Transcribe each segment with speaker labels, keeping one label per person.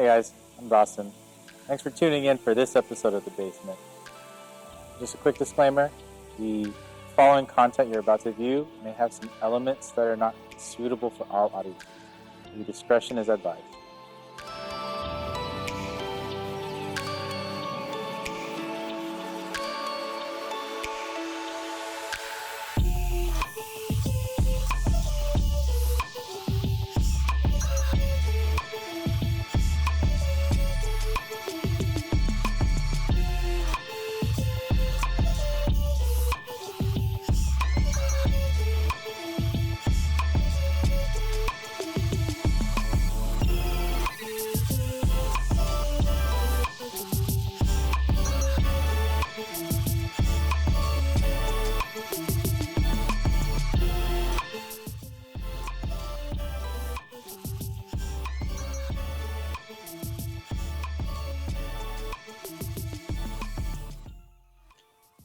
Speaker 1: Hey guys, I'm Dawson. Thanks for tuning in for this episode of The Basement. Just a quick disclaimer, the following content you're about to view may have some elements that are not suitable for all audiences. Your discretion is advised.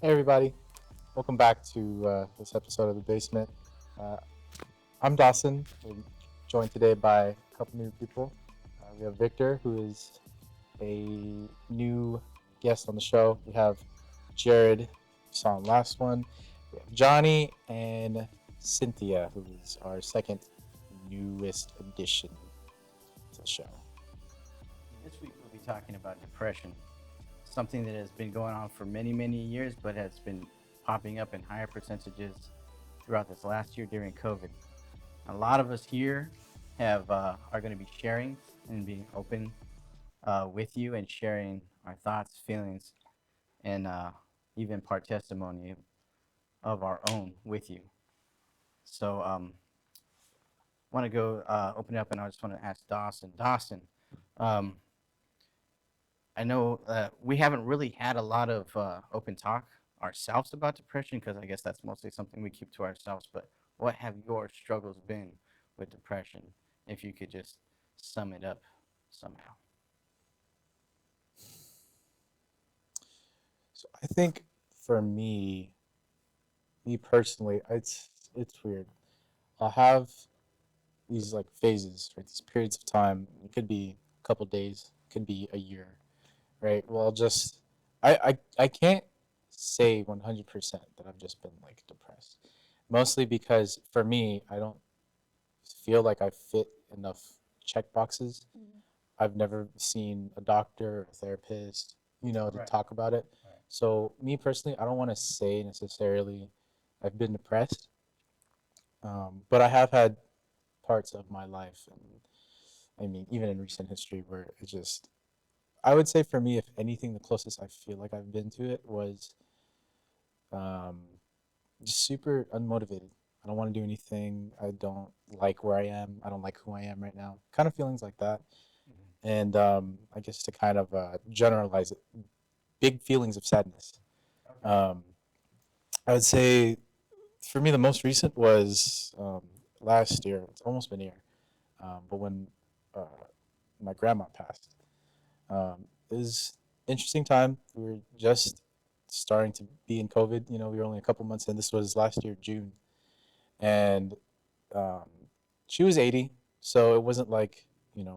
Speaker 1: Hey everybody, welcome back to this episode of The Basement. I'm Dawson. We're joined today by a couple new people. We have Victor, who is a new guest on the show. We have Jared, you saw him last one. We have Johnny and Cynthia, who is our second newest addition to the show.
Speaker 2: This week we'll be talking about depression, something that has been going on for many, many years, but has been popping up in higher percentages throughout this last year during COVID. A lot of us here are going to be sharing and being open with you and sharing our thoughts, feelings, and even part testimony of our own with you. So I want to go open it up, and I just want to ask Dawson. I know we haven't really had a lot of open talk ourselves about depression, because I guess that's mostly something we keep to ourselves. But what have your struggles been with depression, if you could just sum it up somehow?
Speaker 1: So I think for me personally, it's weird. I'll have these like phases, right? These periods of time. It could be a couple days, could be a year, right? Well, I can't say 100% that I've just been like depressed. Mostly because for me, I don't feel like I fit enough check boxes. I've never seen a doctor or a therapist, to
Speaker 2: Right.
Speaker 1: talk about it.
Speaker 2: Right.
Speaker 1: So me personally, I don't want to say necessarily I've been depressed, but I have had parts of my life, and I mean, even in recent history, where it just, I would say for me, if anything, the closest I feel like I've been to it was um, just super unmotivated. I don't want to do anything. I don't like where I am. I don't like who I am right now. Kind of feelings like that. And I guess to kind of generalize it, big feelings of sadness.
Speaker 2: Okay.
Speaker 1: I would say for me, the most recent was last year. It's almost been a year. But when uh, my grandma passed, it was interesting time. We were just starting to be in COVID. We were only a couple months in. This was last year, June. And um, she was 80. So it wasn't like, it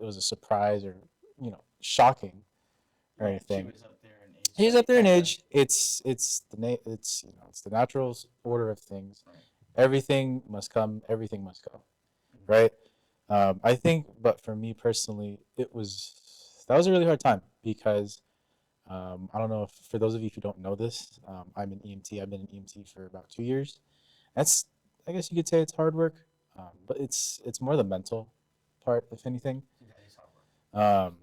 Speaker 1: was a surprise or, shocking or anything.
Speaker 2: She was up there in age.
Speaker 1: He's
Speaker 2: so
Speaker 1: up there in
Speaker 2: kinda-
Speaker 1: age. It's the natural order of things.
Speaker 2: Right.
Speaker 1: Everything must come. Everything must go. Right. I think, but for me personally, that was a really hard time because I don't know if for those of you who don't know this, I'm an EMT. I've been an EMT for about 2 years. That's, I guess you could say it's hard work, but it's more the mental part, if anything.
Speaker 2: That is hard work.
Speaker 1: Um,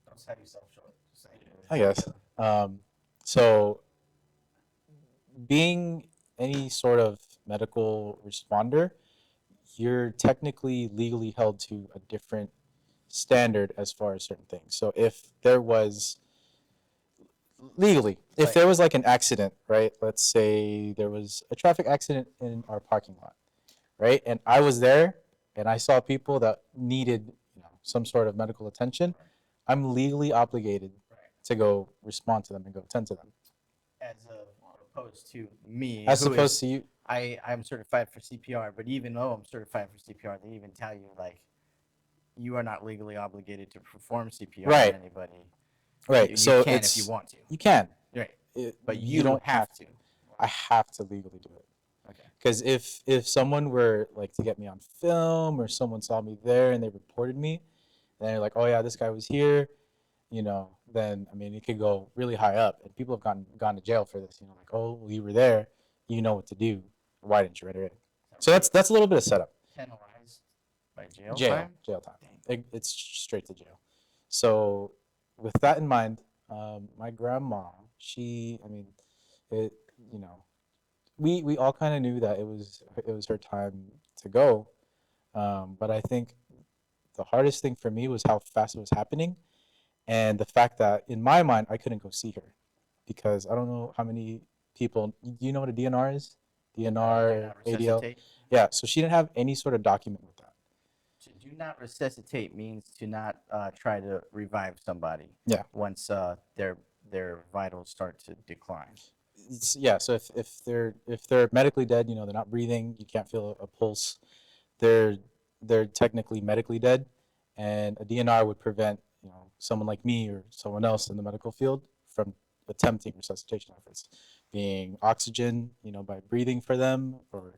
Speaker 2: Don't sell yourself short. Just say it.
Speaker 1: I guess. So being any sort of medical responder, you're technically legally held to a different standard as far as certain things. So if there was legally, if
Speaker 2: Right.
Speaker 1: there was like an accident, right? Let's say there was a traffic accident in our parking lot, right? And I was there and I saw people that needed, some sort of medical attention.
Speaker 2: Right.
Speaker 1: I'm legally obligated
Speaker 2: Right.
Speaker 1: to go respond to them and go attend to them.
Speaker 2: As opposed to me,
Speaker 1: As opposed to you,
Speaker 2: I'm certified for CPR, but even though I'm certified for CPR, they even tell you like you are not legally obligated to perform CPR on
Speaker 1: Right,
Speaker 2: anybody.
Speaker 1: right.
Speaker 2: You
Speaker 1: So
Speaker 2: can if you
Speaker 1: it's
Speaker 2: want to.
Speaker 1: you can.
Speaker 2: Right. But
Speaker 1: You
Speaker 2: you
Speaker 1: don't
Speaker 2: have
Speaker 1: have
Speaker 2: to.
Speaker 1: to. I have to legally do it.
Speaker 2: Okay.
Speaker 1: Because if someone were like to get me on film or someone saw me there and they reported me, and they're like, oh yeah, this guy was here, then I mean it could go really high up, and people have gone to jail for this. Like, oh, well, you were there, you know what to do. Why didn't you write it in?
Speaker 2: Is
Speaker 1: So
Speaker 2: that right?
Speaker 1: that's a little bit of setup.
Speaker 2: Penalized by jail time?
Speaker 1: Jail time.
Speaker 2: Dang.
Speaker 1: It's straight to jail. So with that in mind, my grandma, I mean, it, you know, we all kind of knew that it was her time to go. But I think the hardest thing for me was how fast it was happening, and the fact that in my mind I couldn't go see her because I don't know how many people. Do you know what a DNR is?
Speaker 2: Do
Speaker 1: DNR,
Speaker 2: not
Speaker 1: ADL.
Speaker 2: resuscitate.
Speaker 1: Yeah. So she didn't have any sort of document with that.
Speaker 2: To do not resuscitate means to not try to revive somebody
Speaker 1: Yeah.
Speaker 2: once their vitals start to decline.
Speaker 1: Yeah. So if they're medically dead, they're not breathing. You can't feel a pulse. They're they're technically medically dead, and a DNR would prevent someone like me or someone else in the medical field from attempting resuscitation efforts, being oxygen, by breathing for them, or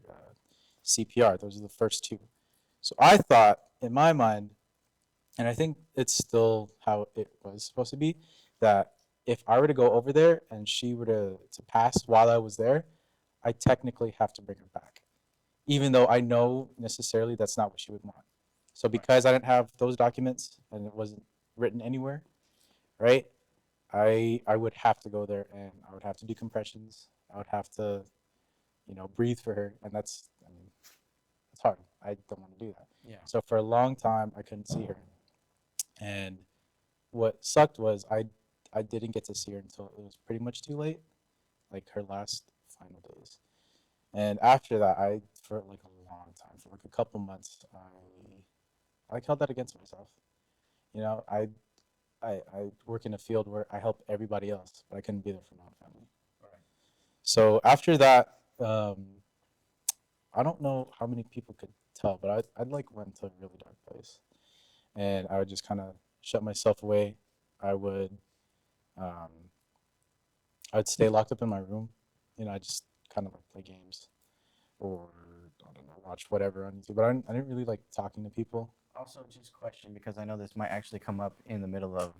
Speaker 1: CPR. Those are the first two. So I thought in my mind, and I think it's still how it was supposed to be, that if I were to go over there and she were to pass while I was there, I technically have to bring her back, even though I know necessarily that's not what she would want. So
Speaker 2: Right.
Speaker 1: because I didn't have those documents and it wasn't written anywhere, right? I would have to go there and I would have to do compressions. I would have to, breathe for her, and I mean, it's hard. I don't want to do that.
Speaker 2: Yeah.
Speaker 1: So for a long time, I couldn't see her, and what sucked was I didn't get to see her until it was pretty much too late, like her last final days. And after that, for like a long time, for like a couple months, I held that against myself. You know, I work in a field where I help everybody else, but I couldn't be there for my own family.
Speaker 2: Right.
Speaker 1: So after that, I don't know how many people could tell, but I'd like went to a really dark place, and I would just kind of shut myself away. I would um, I'd stay locked up in my room. I just kind of like play games or I don't know, watch whatever on YouTube. But I didn't really like talking to people.
Speaker 2: Also, just question because I know this might actually come up in the middle of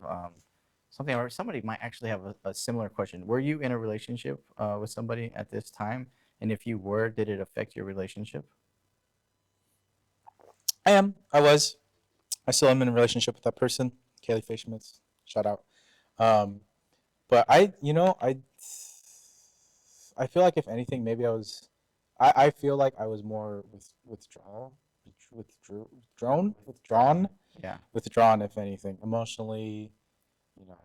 Speaker 2: something, or somebody might actually have a similar question. Were you in a relationship with somebody at this time? And if you were, did it affect your relationship?
Speaker 1: I am. I was. I still am in a relationship with that person, Kaylee Fishmitz. Shout out. Um, but I feel like if anything, maybe I was. I feel like I was more withdrawn,
Speaker 2: Yeah.
Speaker 1: withdrawn. If anything, emotionally, you know,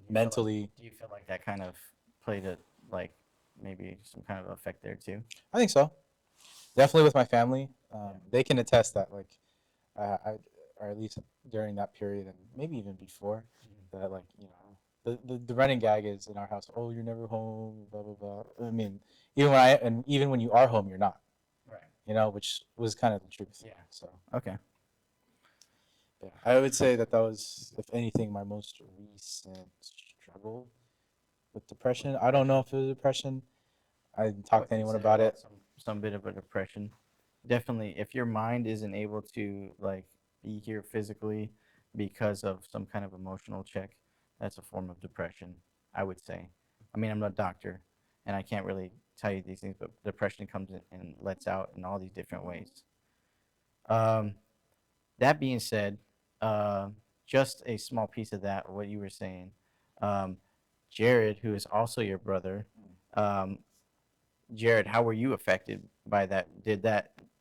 Speaker 1: mentally.
Speaker 2: Do you feel like that kind of played a like maybe some kind of effect there too?
Speaker 1: I think so. Definitely with my family.
Speaker 2: Yeah.
Speaker 1: They can attest that, like, I, or at least during that period, and maybe even before, that like the running gag is in our house. Oh, you're never home. Blah blah blah. I mean, even when you are home, you're not.
Speaker 2: Right.
Speaker 1: Which was kind of the truth.
Speaker 2: Yeah.
Speaker 1: So
Speaker 2: Okay.
Speaker 1: yeah, I would say that was, if anything, my most recent struggle with depression. I don't know if it was depression. I didn't
Speaker 2: I
Speaker 1: talk
Speaker 2: would
Speaker 1: to anyone
Speaker 2: consider
Speaker 1: about
Speaker 2: that
Speaker 1: it.
Speaker 2: some bit of a depression. Definitely, if your mind isn't able to like be here physically because of some kind of emotional check, that's a form of depression, I would say. I mean, I'm not a doctor, and I can't really tell you these things, but depression comes in and lets out in all these different ways. Um, that being said, uh, just a small piece of that, what you were saying, um, Jared, who is also your brother, um, Jared, how were you affected by that?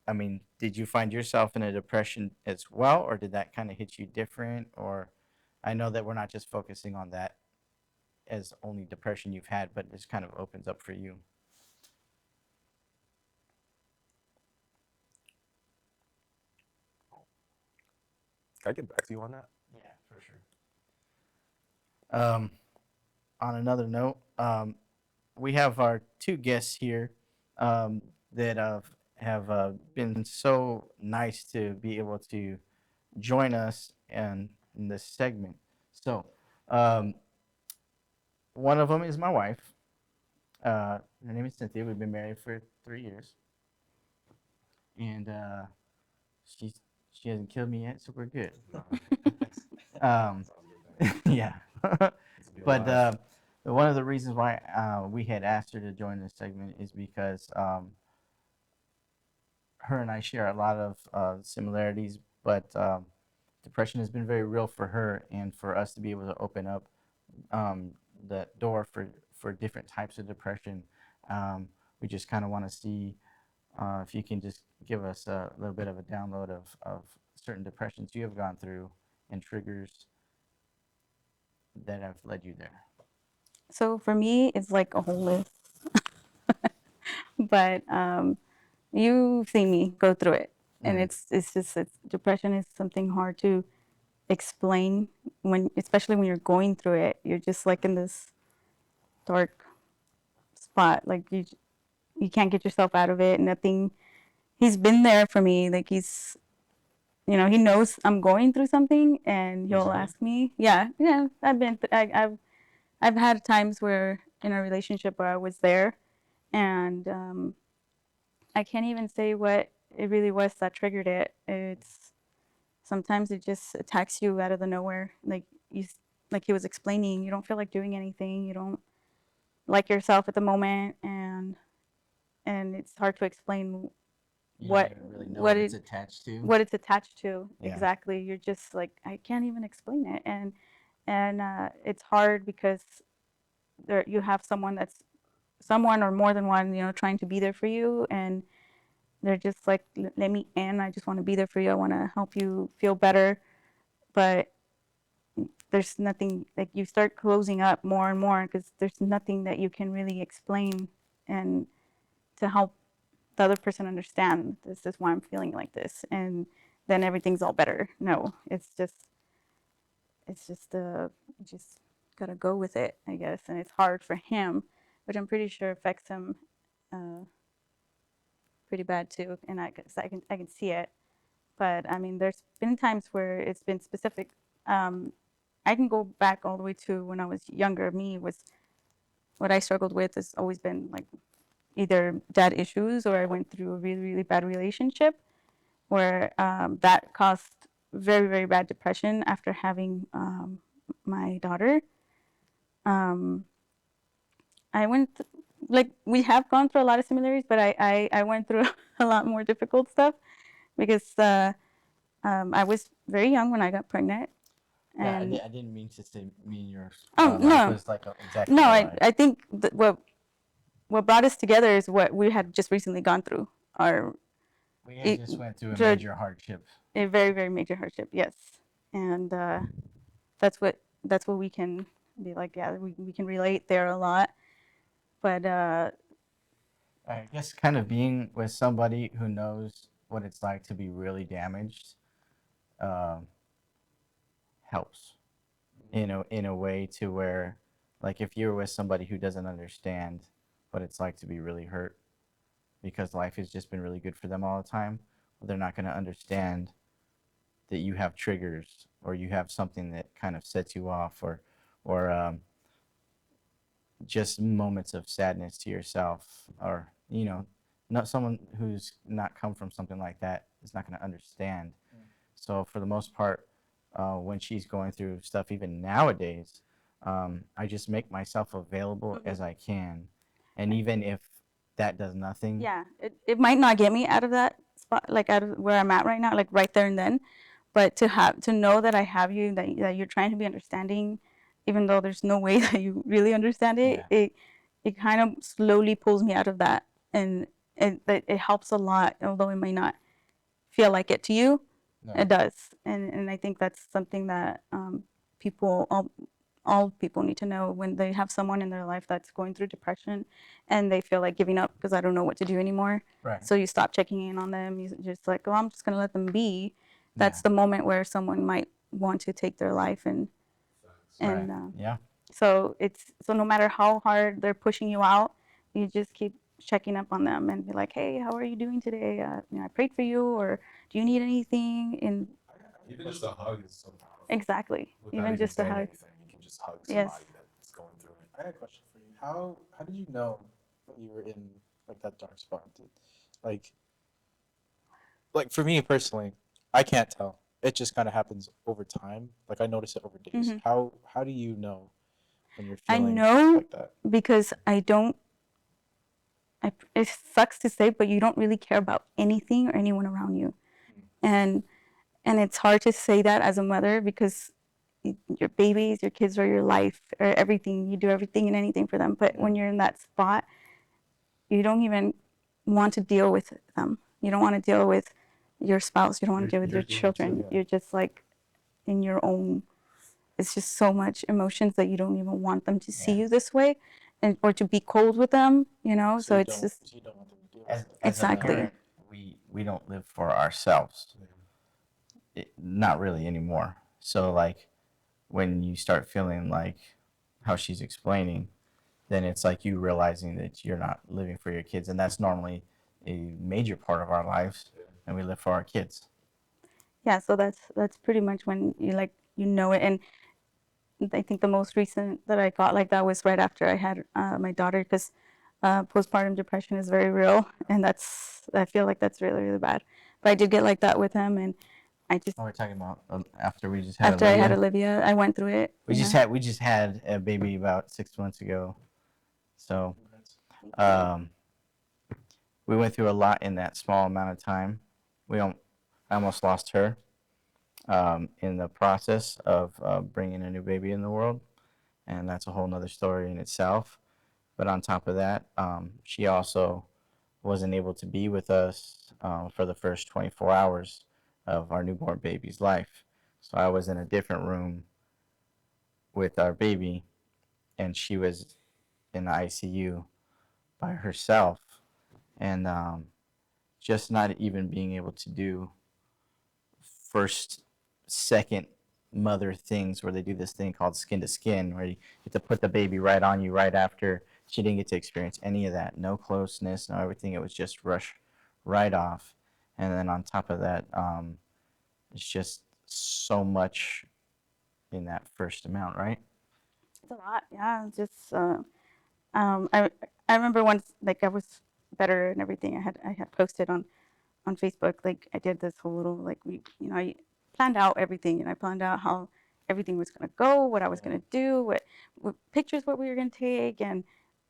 Speaker 2: I mean, did you find yourself in a depression as well, or did that kind of hit you different? Or I know that we're not just focusing on that as only depression you've had, but this kind of opens up for you.
Speaker 3: Can I get back to you on that?
Speaker 2: Yeah, for sure. On another note, we have our two guests here that have been so nice to be able to join us in this segment. So, um, one of them is my wife. Her name is Cynthia. We've been married for 3 years, and she's she hasn't killed me yet, so we're good. Um, yeah, but one of the reasons why we had asked her to join this segment is because her and I share a lot of similarities, but depression has been very real for her, and for us to be able to open up um, the door for different types of depression, we just kind of want to see if you can just give us a little bit of a download of certain depressions you have gone through and triggers that have led you there.
Speaker 4: So for me, it's like a whole list. But you've seen me go through it, and it's depression is something hard to explain when, especially when you're going through it. You're just like in this dark spot, like you can't get yourself out of it. Nothing. He's been there for me. Like he knows I'm going through something, and he'll ask me. Yeah, yeah. I've had times where in a relationship where I was there, and I can't even say what it really was that triggered it. It's sometimes it just attacks you out of the nowhere. Like he was explaining, you don't feel like doing anything. You don't like yourself at the moment, and it's hard to explain
Speaker 2: You
Speaker 4: what
Speaker 2: don't even really know
Speaker 4: what
Speaker 2: what
Speaker 4: it
Speaker 2: it's attached to.
Speaker 4: what it's attached to.
Speaker 2: Yeah.
Speaker 4: Exactly. You're just like, I can't even explain it, and it's hard because you have someone or more than one, trying to be there for you, and they're just like, let me in. I just want to be there for you. I want to help you feel better. But there's nothing, like, you start closing up more and more because there's nothing that you can really explain and to help the other person understand this is why I'm feeling like this. And then everything's all better. No, you just got to go with it, I guess. And it's hard for him, which I'm pretty sure affects him uh, pretty bad too. And I can see it. But I mean, there's been times where it's been specific. Um, I can go back all the way to when I was younger. Me was what I struggled with has always been like either dad issues or I went through a really really bad relationship where that caused very very bad depression after having my daughter. Um, I went like we have gone through a lot of similarities, but I went through a lot more difficult stuff because I was very young when I got pregnant.
Speaker 2: Yeah,
Speaker 4: And
Speaker 2: I didn't mean to say me and your life
Speaker 4: no,
Speaker 2: was like exactly
Speaker 4: no,
Speaker 2: alike.
Speaker 4: I think what brought us together is what we had just recently gone through. Our
Speaker 2: We
Speaker 4: it,
Speaker 2: just went through a
Speaker 4: dra-
Speaker 2: major hardship.
Speaker 4: a very very major hardship, yes, and that's what we can be like. Yeah, we can relate there a lot, but
Speaker 2: I guess kind of being with somebody who knows what it's like to be really damaged um, helps in a way to where, like, if you're with somebody who doesn't understand what it's like to be really hurt because life has just been really good for them all the time, well, they're not going to understand that you have triggers or you have something that kind of sets you off or just moments of sadness to yourself or not someone who's not come from something like that is not going to understand. So for the most part, when she's going through stuff, even nowadays, I just make myself available as I can, and even if that does nothing.
Speaker 4: yeah, it might not get me out of that spot, like out of where I'm at right now, like right there and then, but to know that I have you, that you're trying to be understanding, even though there's no way that you really understand it,
Speaker 2: Yeah.
Speaker 4: it kind of slowly pulls me out of that, and it helps a lot, although it may not feel like it to you.
Speaker 2: No.
Speaker 4: It does, and I think that's something that people all people need to know when they have someone in their life that's going through depression and they feel like giving up because I don't know what to do anymore.
Speaker 2: Right.
Speaker 4: So you stop checking in on them. You just like, oh, I'm just gonna let them be. That's the moment where someone might want to take their life, and
Speaker 2: Right. Yeah.
Speaker 4: so no matter how hard they're pushing you out, you just keep checking up on them and be like, hey, how are you doing today? I prayed for you, or do you need anything? And
Speaker 3: Even just a hug is so powerful.
Speaker 4: Exactly.
Speaker 3: Without
Speaker 4: Even
Speaker 3: even
Speaker 4: just a
Speaker 3: saying
Speaker 4: hug.
Speaker 3: anything, you can just hug
Speaker 4: Yes.
Speaker 3: somebody that's going through it.
Speaker 1: I got a question for you. How did you know that you were in like that dark spot? Like like for me personally, I can't tell. It just kind of happens over time. Like I notice it over days.
Speaker 4: Hmm.
Speaker 1: How do you know when you're
Speaker 4: I
Speaker 1: feeling
Speaker 4: know
Speaker 1: like that?
Speaker 4: because I don't. It sucks to say, but you don't really care about anything or anyone around you, and it's hard to say that as a mother because your babies, your kids are your life or everything. You do everything and anything for them. But when you're in that spot, you don't even want to deal with them. You don't want to deal with your spouse. You don't want to deal with your children. You're just like in your own. It's just so much emotions that you don't even want them to see you this way, and or to be cold with them. So it's just
Speaker 1: So you don't want them to do
Speaker 2: As,
Speaker 1: it.
Speaker 2: as a
Speaker 4: Exactly.
Speaker 2: parent, we don't live for ourselves. Not really anymore. So like when you start feeling like how she's explaining, then it's like you realizing that you're not living for your kids, and that's normally a major part of our lives, and we live for our kids.
Speaker 4: yeah. So that's pretty much when it, and I think the most recent that I got like that was right after I had my daughter because postpartum depression is very real, and I feel like that's really really bad. But I did get like that with him, and I just
Speaker 2: Oh, we're talking about after we just had
Speaker 4: after I had
Speaker 2: Olivia.
Speaker 4: Olivia, I went through it.
Speaker 2: We just
Speaker 4: Yeah.
Speaker 2: had a baby about 6 months ago, so
Speaker 4: Thank you.
Speaker 2: um, we went through a lot in that small amount of time. I almost lost her in the process of bringing a new baby in the world, and that's a whole nother story in itself. But on top of that, she also wasn't able to be with us for the first 24 hours of our newborn baby's life. So I was in a different room with our baby, and she was in the ICU by herself, and just not even being able to do first, second mother things where they do this thing called skin to skin, where you get to put the baby right on you right after. She didn't get to experience any of that. No closeness, no everything. It was just rush right off. And then on top of that, it's just so much in that first amount, right?
Speaker 4: It's a lot. Yeah. It's just I remember once like I was better and everything. I had posted on Facebook. Like I did this whole little like I planned out everything and I planned out how everything was gonna go, what I was gonna do, what pictures what we were gonna take, and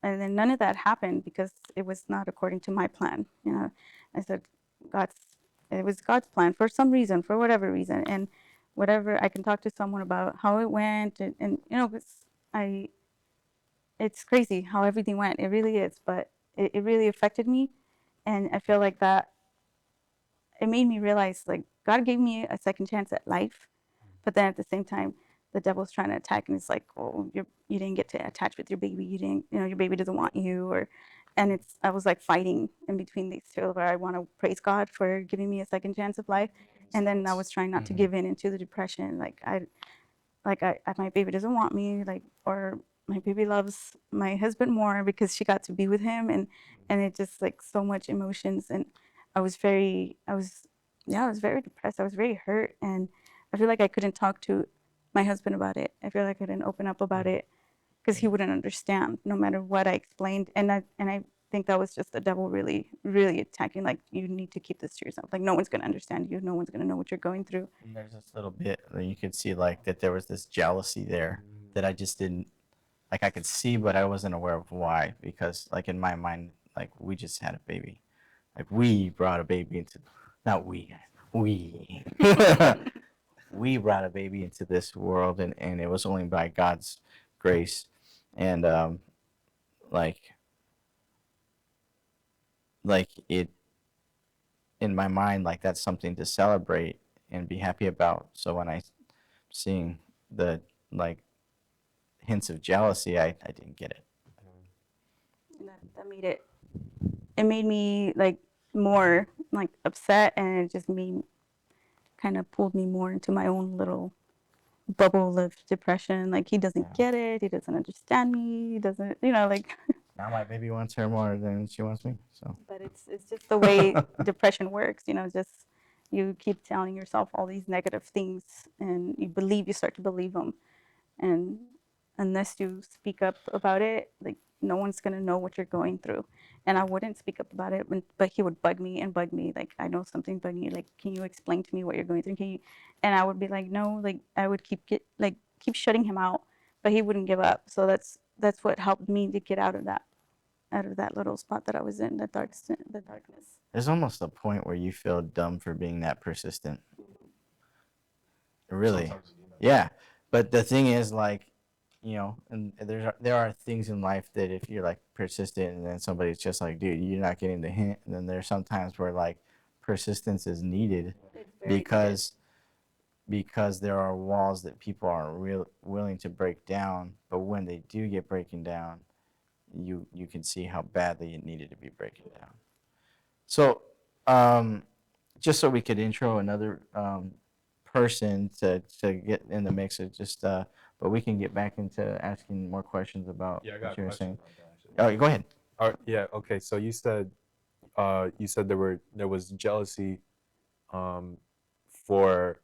Speaker 4: then none of that happened because it was not according to my plan. I said God's it was God's plan for some reason, for whatever reason, and whatever I can talk to someone about how it went, and I it's crazy how everything went. It really is, but it really affected me, and I feel like that it made me realize like God gave me a second chance at life, but then at the same time, the devil's trying to attack, and it's like, oh, you didn't get to attach with your baby. You didn't, your baby doesn't want you, and I was like fighting in between these two, where I want to praise God for giving me a second chance of life, and then I was trying not to give in into the depression. My baby doesn't want me, like, or my baby loves my husband more because she got to be with him, and it just like so much emotions, and I was very depressed. I was very hurt, and I feel like I couldn't talk to my husband about it. I feel like I didn't open up about it because he wouldn't understand no matter what I explained, and I think that was just the devil really really attacking. Like, you need to keep this to yourself. Like, no one's gonna understand you. No one's gonna know what you're going through.
Speaker 2: And there's this little bit that you could see like that there was this jealousy there that I just didn't like. I could see, but I wasn't aware of why, because like in my mind, like we just had a baby. Like we brought a baby into, not we we brought a baby into this world, and it was only by God's grace, and like it in my mind, like that's something to celebrate and be happy about. So when I seeing the like hints of jealousy, I didn't get it.
Speaker 4: And that made me like more like upset, and it just made kind of pulled me more into my own little bubble of depression. Like, he doesn't
Speaker 2: Yeah.
Speaker 4: get it, he doesn't understand me, he doesn't, like.
Speaker 2: Now my baby wants her more than she wants me. So
Speaker 4: But it's just the way depression works. Just You keep telling yourself all these negative things, and you start to believe them. And unless you speak up about it, like no one's gonna know what you're going through. And I wouldn't speak up about it, but he would bug me and bug me. Like, I know something bugging you. Like, can you explain to me what you're going through? Can you? And I would be like, no. Like, I would keep shutting him out, but he wouldn't give up. So that's what helped me to get out of that little spot that I was in, the darkness.
Speaker 2: There's almost a point where you feel dumb for being that persistent. Really.
Speaker 3: Sometimes you know.
Speaker 2: Yeah. But the thing is, like, and there are things in life that if you're like persistent and then somebody's just like, dude, you're not getting the hint, and then there's sometimes where like persistence is needed because there are walls that people aren't willing to break down, but when they do get breaking down, you can see how badly it needed to be breaking down. So, just so we could intro another person to get in the mix, but we can get back into asking more questions about
Speaker 3: Yeah, I
Speaker 2: what
Speaker 3: got
Speaker 2: you
Speaker 3: a
Speaker 2: were
Speaker 3: question
Speaker 2: saying.
Speaker 3: about that, actually.
Speaker 2: Oh, go ahead.
Speaker 3: Yeah. Okay. So you said there was jealousy, um, for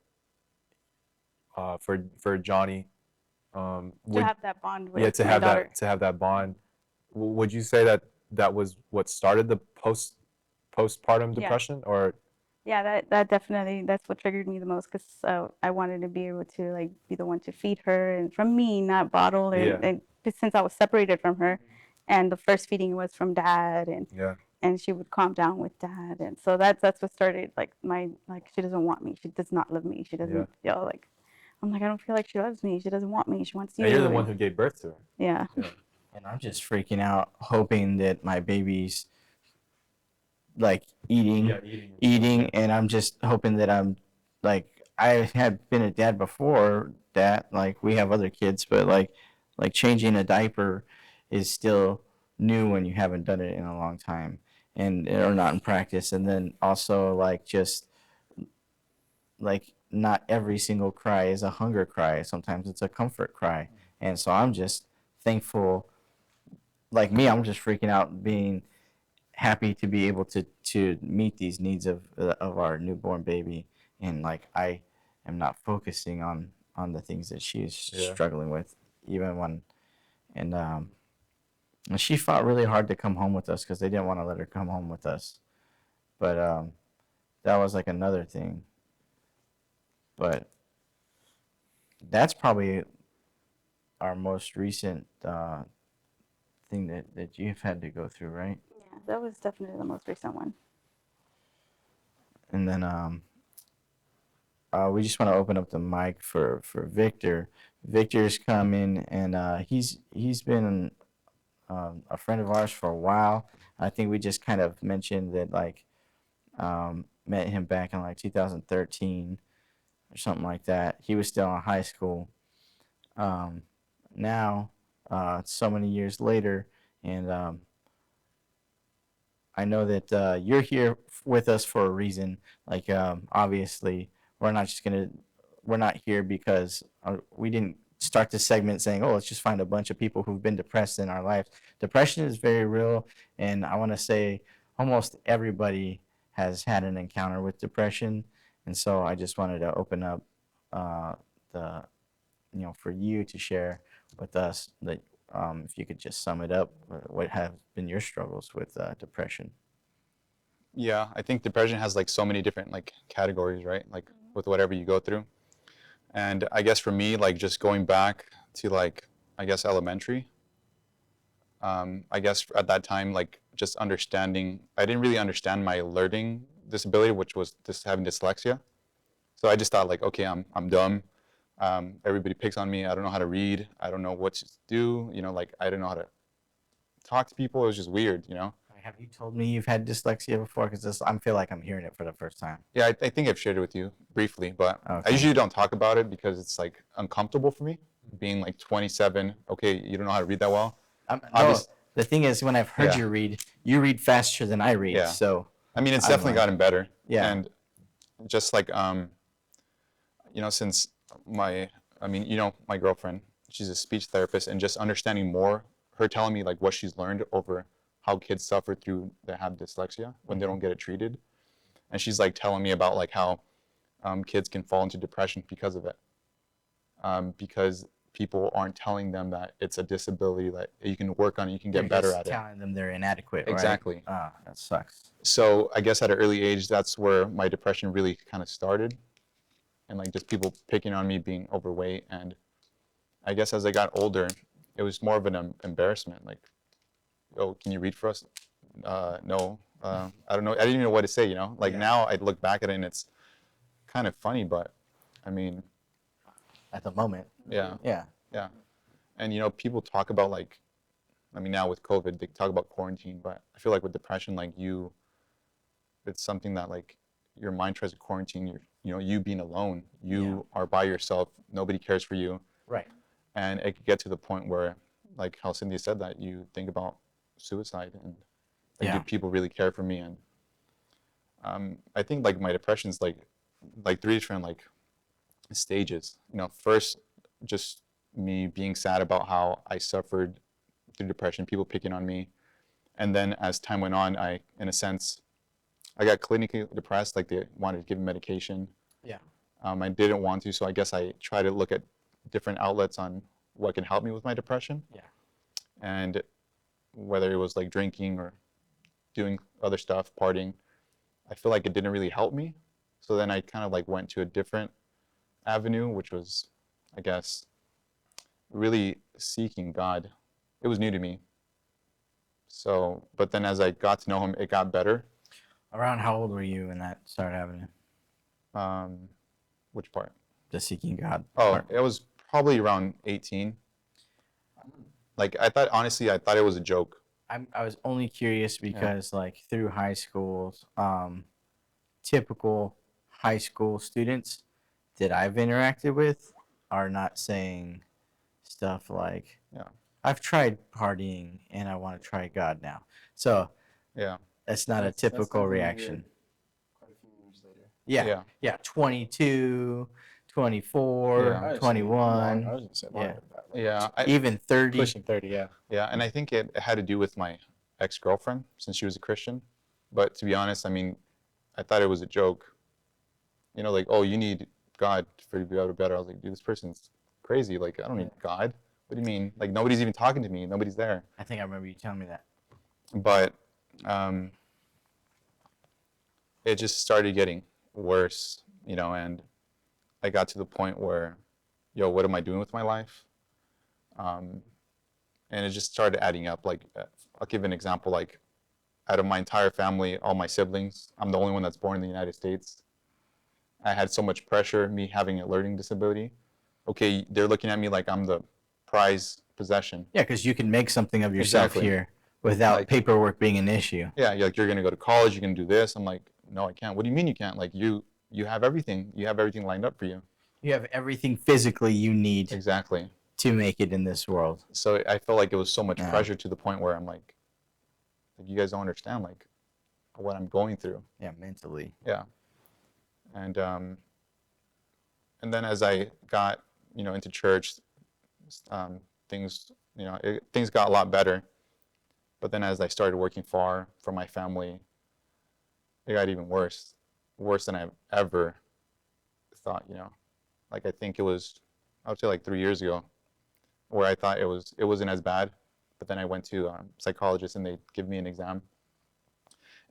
Speaker 3: for Johnny.
Speaker 4: To
Speaker 3: Would
Speaker 4: have that bond with
Speaker 3: yeah, to
Speaker 4: my
Speaker 3: have
Speaker 4: daughter.
Speaker 3: that bond. Would you say that that was what started the postpartum
Speaker 4: Yeah.
Speaker 3: depression, or
Speaker 4: Yeah, that definitely, that's what triggered me the most, because I wanted to be able to like be the one to feed her, and from me, not bottle,
Speaker 3: Yeah.
Speaker 4: and since I was separated from her, and the first feeding was from dad,
Speaker 3: yeah,
Speaker 4: and she would calm down with dad, and so that's what started like she doesn't want me, she does not love me, she doesn't feel like, I'm like, I don't feel like she loves me, she doesn't want me, she wants you.
Speaker 3: and you're the one who gave birth to her.
Speaker 4: Yeah.
Speaker 3: Yeah.
Speaker 2: And I'm just freaking out, hoping that my baby's like eating, and I'm just hoping that I'm like, I had been a dad before that, like we have other kids, but like changing a diaper is still new when you haven't done it in a long time, and or not in practice. And then also like just like not every single cry is a hunger cry, sometimes it's a comfort cry. And so I'm just thankful, like me, I'm just freaking out, being happy to be able to meet these needs of our newborn baby, and like I am not focusing on the things that she's
Speaker 3: Yeah.
Speaker 2: struggling with, even when, and she fought really hard to come home with us because they didn't want to let her come home with us, but that was like another thing. But that's probably our most recent thing that you've had to go through, right?
Speaker 4: Yeah, that was definitely the most recent one.
Speaker 2: And then we just want to open up the mic for Victor. Victor's coming, and he's been a friend of ours for a while. I think we just kind of mentioned that, like, met him back in like 2013 or something like that. He was still in high school. Now, so many years later, and I know that you're here with us for a reason. Like, obviously, we're not just gonna, we're not here because we didn't start this segment saying, "Oh, let's just find a bunch of people who've been depressed in our lives." Depression is very real, and I want to say almost everybody has had an encounter with depression. And so I just wanted to open up the, for you to share with us that, if you could just sum it up, what have been your struggles with depression?
Speaker 5: Yeah, I think depression has like so many different like categories, right? Like with whatever you go through. And I guess for me, like just going back to like, I guess elementary, I guess at that time, like just understanding, I didn't really understand my learning disability, which was just having dyslexia. So I just thought like, okay, I'm dumb. Everybody picks on me. I don't know how to read. I don't know what to do. Like I don't know how to talk to people. It was just weird,
Speaker 2: Have you told me you've had dyslexia before? Because I feel like I'm hearing it for the first time.
Speaker 5: Yeah, I think I've shared it with you briefly, but I
Speaker 2: Okay.
Speaker 5: usually don't talk about it because it's like uncomfortable for me. Being like 27, okay, you don't know how to read that well.
Speaker 2: No,
Speaker 5: Obvious-
Speaker 2: the thing is, when I've heard
Speaker 5: Yeah.
Speaker 2: you read faster than I read.
Speaker 5: Yeah.
Speaker 2: So
Speaker 5: I mean, it's
Speaker 2: I'm
Speaker 5: definitely
Speaker 2: like-
Speaker 5: gotten better.
Speaker 2: Yeah.
Speaker 5: And just like, since my girlfriend, she's a speech therapist, and just understanding more, her telling me like what she's learned over how kids suffer through that have dyslexia when they don't get it treated. and she's like telling me about like how kids can fall into depression because of it, because people aren't telling them that it's a disability that you can work on, you can
Speaker 2: They're
Speaker 5: get better
Speaker 2: just
Speaker 5: at it.
Speaker 2: telling them they're inadequate, right?
Speaker 5: Exactly.
Speaker 2: Ah, that sucks.
Speaker 5: So I guess at an early age, that's where my depression really kind of started, and like just people picking on me being overweight. And I guess as I got older, it was more of an embarrassment. Like, oh, can you read for us? No. I don't know. I didn't even know what to say. Like
Speaker 2: Yeah.
Speaker 5: now I look back at it and it's kind of funny, but I mean,
Speaker 2: At the moment.
Speaker 5: yeah,
Speaker 2: Yeah.
Speaker 5: yeah. And people talk about like, I mean, now with COVID, they talk about quarantine, but I feel like with depression, like it's something that like your mind tries to quarantine you being alone. You are by yourself. Nobody cares for you.
Speaker 2: Right.
Speaker 5: And it could get to the point where, like how Cynthia said, that you think about suicide, and like,
Speaker 2: Yeah.
Speaker 5: do people really care for me? And I think like my depression's like three different like stages. First, just me being sad about how I suffered through depression, people picking on me, and then as time went on, in a sense, I got clinically depressed. Like they wanted to give me medication.
Speaker 2: Yeah.
Speaker 5: I didn't want to, so I guess I tried to look at different outlets on what can help me with my depression.
Speaker 2: Yeah.
Speaker 5: And whether it was like drinking or doing other stuff, partying, I feel like it didn't really help me. So then I kind of like went to a different avenue, which was, I guess, really seeking God. It was new to me. So, but then as I got to know him, it got better.
Speaker 2: Around how old were you when that started happening?
Speaker 5: Which part?
Speaker 2: The seeking God.
Speaker 5: Oh,
Speaker 2: part.
Speaker 5: it was probably around 18. Like honestly, I thought it was a joke.
Speaker 2: I was only curious because like through high school, typical high school students that I've interacted with are not saying stuff like,
Speaker 5: Yeah.
Speaker 2: I've tried partying and I want to try God now. So
Speaker 5: Yeah.
Speaker 2: that's not a typical reaction.
Speaker 1: Quite a few years later.
Speaker 2: Yeah.
Speaker 5: Yeah.
Speaker 2: 22, 24,
Speaker 5: Yeah.
Speaker 1: I was
Speaker 2: 21,
Speaker 1: gonna say
Speaker 2: Yeah.
Speaker 1: longer than that. Like
Speaker 5: Yeah.
Speaker 2: even 30.
Speaker 1: pushing 30. Yeah.
Speaker 5: Yeah, and I think it had to do with my ex-girlfriend since she was a Christian. But to be honest, I mean, I thought it was a joke. Like, oh, you need God for you to be able to better. I was like, dude, this person's crazy. Like, I don't need God. What do you mean? Like, nobody's even talking to me. Nobody's there.
Speaker 2: I think I remember you telling me that.
Speaker 5: But it just started getting worse, and I got to the point where, what am I doing with my life? And it just started adding up. Like, I'll give an example. Like, out of my entire family, all my siblings, I'm the only one that's born in the United States. I had so much pressure, me having a learning disability. Okay, they're looking at me like I'm the prize possession.
Speaker 2: Yeah, because you can make something of yourself
Speaker 5: Exactly.
Speaker 2: here without
Speaker 5: Like-
Speaker 2: paperwork being an issue.
Speaker 5: Yeah, you're like, you're gonna go to college, you're gonna do this. I'm like, no, I can't. What do you mean you can't? Like, you have everything. You have everything lined up for you.
Speaker 2: You have everything physically you need
Speaker 5: Exactly.
Speaker 2: to make it in this world.
Speaker 5: So I felt like it was so much
Speaker 2: Yeah.
Speaker 5: pressure to the point where I'm like, you guys don't understand like what I'm going through.
Speaker 2: Yeah, mentally.
Speaker 5: Yeah. And then as I got, into church, things, things got a lot better. But then as I started working far from my family, it got even worse than I've ever thought, Like I think it was, I would say like 3 years ago, where I thought it wasn't as bad, but then I went to a psychologist and they give me an exam.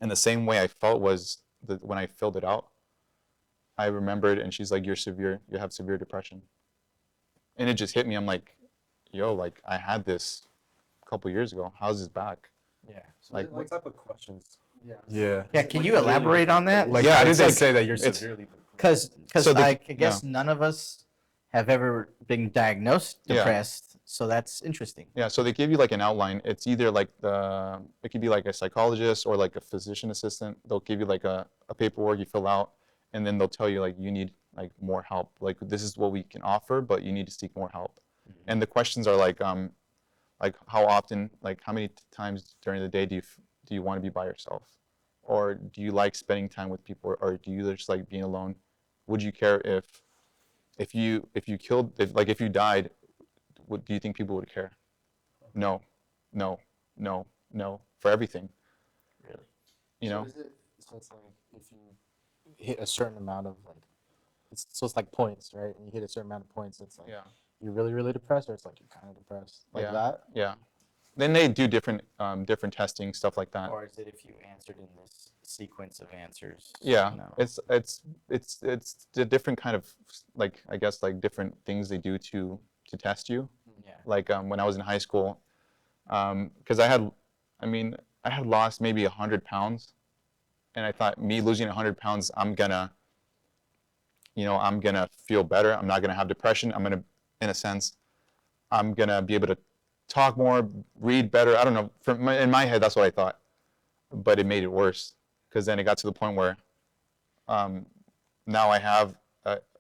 Speaker 5: And the same way I felt was that when I filled it out, I remembered, and she's like, you have severe depression. And it just hit me. I'm like, yo, like I had this a couple years ago. How's this back?
Speaker 2: Yeah.
Speaker 5: Like,
Speaker 3: what type of questions?
Speaker 1: Yeah.
Speaker 2: Yeah, can you elaborate on that?
Speaker 3: Like,
Speaker 5: Yeah,
Speaker 3: how did
Speaker 5: it's
Speaker 3: they
Speaker 5: like-
Speaker 3: say that you're
Speaker 5: it's-
Speaker 3: severely?
Speaker 2: Because
Speaker 5: So
Speaker 2: I guess none of us have ever been diagnosed
Speaker 5: Yeah.
Speaker 2: depressed, so that's interesting.
Speaker 5: Yeah, so they give you like an outline. It's either like it could be like a psychologist or like a physician assistant. They'll give you like a paperwork you fill out, and then they'll tell you like you need like more help. Like this is what we can offer, but you need to seek more help. And the questions are like how often, like how many times during the day do you want to be by yourself, or do you like spending time with people, or do you just like being alone? Would you care if you died? Do you think people would care? No, no, no, no, for everything.
Speaker 1: Really?
Speaker 5: You know?
Speaker 1: So is it? So it's like if you hit a certain amount of like, it's like points, right? And you hit a certain amount of points, it's like
Speaker 5: Yeah.
Speaker 1: you're really really depressed, or it's like you're kind of depressed, like
Speaker 5: Yeah.
Speaker 1: that.
Speaker 5: Yeah. Then they do different testing, stuff like that.
Speaker 2: Or is it if you answered in this sequence of answers?
Speaker 5: Yeah,
Speaker 2: No.
Speaker 5: it's a different kind of like, I guess, like different things they do to test you.
Speaker 2: Yeah.
Speaker 5: Like when I was in high school, because I mean, I had lost maybe 100 pounds, and I thought me losing 100 pounds, I'm gonna feel better. I'm not gonna have depression. I'm gonna, in a sense, I'm gonna be able to talk more, read better. I don't know. In my head, that's what I thought, but it made it worse because then it got to the point where um, now I have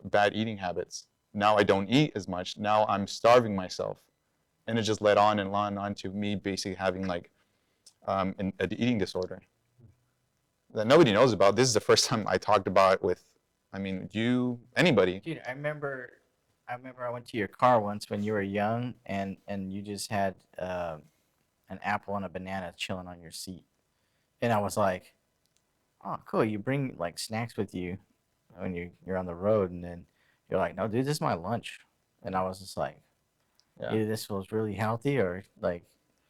Speaker 5: bad eating habits. Now I don't eat as much. Now I'm starving myself, and it just led on and on to me basically having like an eating disorder that nobody knows about. This is the first time I talked about it with, I mean, anybody.
Speaker 2: Dude, I remember I went to your car once when you were young, and you just had an apple and a banana chilling on your seat, and I was like, "Oh, cool! You bring like snacks with you when you're on the road," and then you're like, "No, dude, this is my lunch," and I was just like,
Speaker 5: Yeah,
Speaker 2: "Either this was really healthy, or like,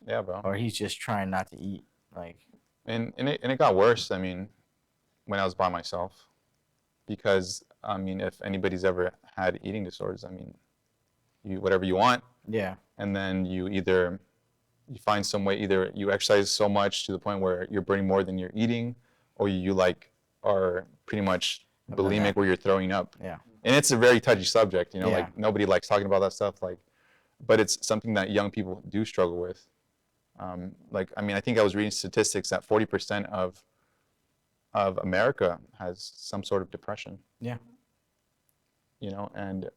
Speaker 5: yeah, bro.
Speaker 2: or he's just trying not to eat." Like,
Speaker 5: And it got worse. I mean, when I was by myself, because I mean, if anybody's ever had eating disorders, I mean, you whatever you want,
Speaker 2: yeah,
Speaker 5: and then you find some way, either you exercise so much to the point where you're burning more than you're eating, or you like are pretty much
Speaker 2: I've done
Speaker 5: bulimic
Speaker 2: that.
Speaker 5: where you're throwing up.
Speaker 2: yeah,
Speaker 5: And it's a very touchy subject,
Speaker 2: Yeah.
Speaker 5: like nobody likes talking about that stuff, like, but it's something that young people do struggle with. Like, I mean, I think I was reading statistics that 40% of America has some sort of depression.
Speaker 2: Yeah.
Speaker 5: And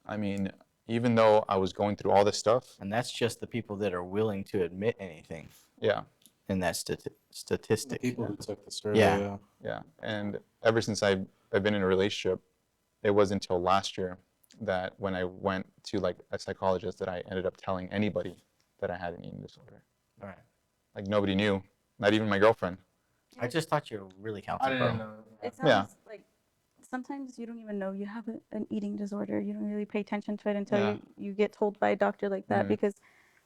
Speaker 5: I mean, even though I was going through all this stuff,
Speaker 2: and that's just the people that are willing to admit anything
Speaker 5: yeah,
Speaker 2: in that
Speaker 1: The
Speaker 2: statistic.
Speaker 1: people who took the survey,
Speaker 2: Yeah.
Speaker 1: yeah.
Speaker 5: yeah. And ever since I've been in a relationship, it wasn't until last year that when I went to like a psychologist that I ended up telling anybody that I had an eating disorder.
Speaker 2: All right.
Speaker 5: Like nobody knew, not even my girlfriend.
Speaker 2: I just thought you were really healthy,
Speaker 1: I didn't
Speaker 2: bro.
Speaker 1: know.
Speaker 4: It
Speaker 5: Yeah.
Speaker 4: sounds like sometimes you don't even know you have an eating disorder. You don't really pay attention to it until
Speaker 5: Yeah.
Speaker 4: you get told by a doctor like that,
Speaker 5: Mhm.
Speaker 4: because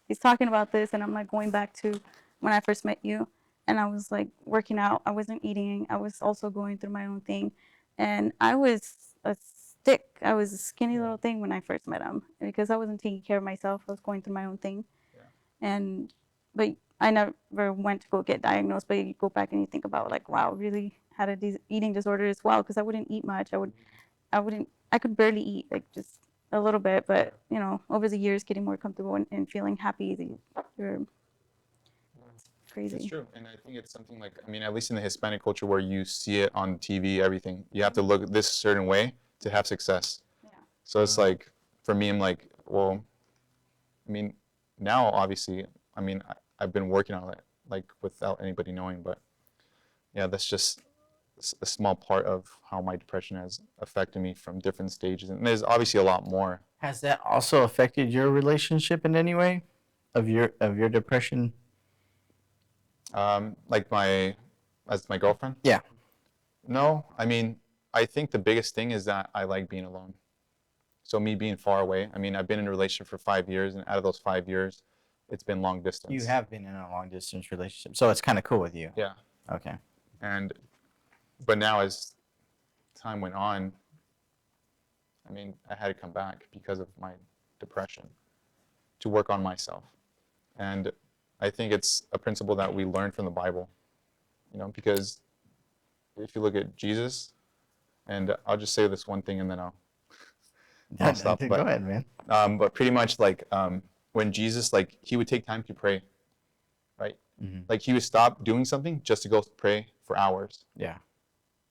Speaker 4: he's talking about this, and I'm like going back to when I first met you, and I was like working out. I wasn't eating. I was also going through my own thing, and I was a stick. I was a skinny little thing when I first met him because I wasn't taking care of myself. I was going through my own thing,
Speaker 5: Yeah.
Speaker 4: and but I never went to go get diagnosed. But you go back and you think about like, wow, really had a eating disorder as well, because I wouldn't eat much. I could barely eat, like just a little bit. But over the years, getting more comfortable and feeling happy, you're
Speaker 5: It's
Speaker 4: crazy.
Speaker 5: true, and I think it's something like, I mean, at least in the Hispanic culture where you see it on TV, everything, you have to look this certain way to have success.
Speaker 4: Yeah.
Speaker 5: So it's like, for me, I'm like, well, I mean, now obviously, I mean, I've been working on it, like without anybody knowing, but yeah, that's just a small part of how my depression has affected me from different stages, and there's obviously a lot more.
Speaker 2: Has that also affected your relationship in any way, of your depression?
Speaker 5: Like as my girlfriend?
Speaker 2: Yeah.
Speaker 5: No, I mean, I think the biggest thing is that I like being alone. So me being far away, I mean, I've been in a relationship for 5 years, and out of those 5 years, it's been long distance.
Speaker 2: You have been in a long distance relationship, so it's kind of cool with you.
Speaker 5: Yeah.
Speaker 2: Okay.
Speaker 5: But now as time went on, I mean, I had to come back because of my depression to work on myself. And I think it's a principle that we learn from the Bible, because if you look at Jesus, and I'll just say this one thing and then I'll stop.
Speaker 2: Go
Speaker 5: But,
Speaker 2: ahead, man.
Speaker 5: but pretty much like when Jesus, like he would take time to pray, right?
Speaker 2: Mhm.
Speaker 5: Like he would stop doing something just to go pray for hours.
Speaker 2: Yeah.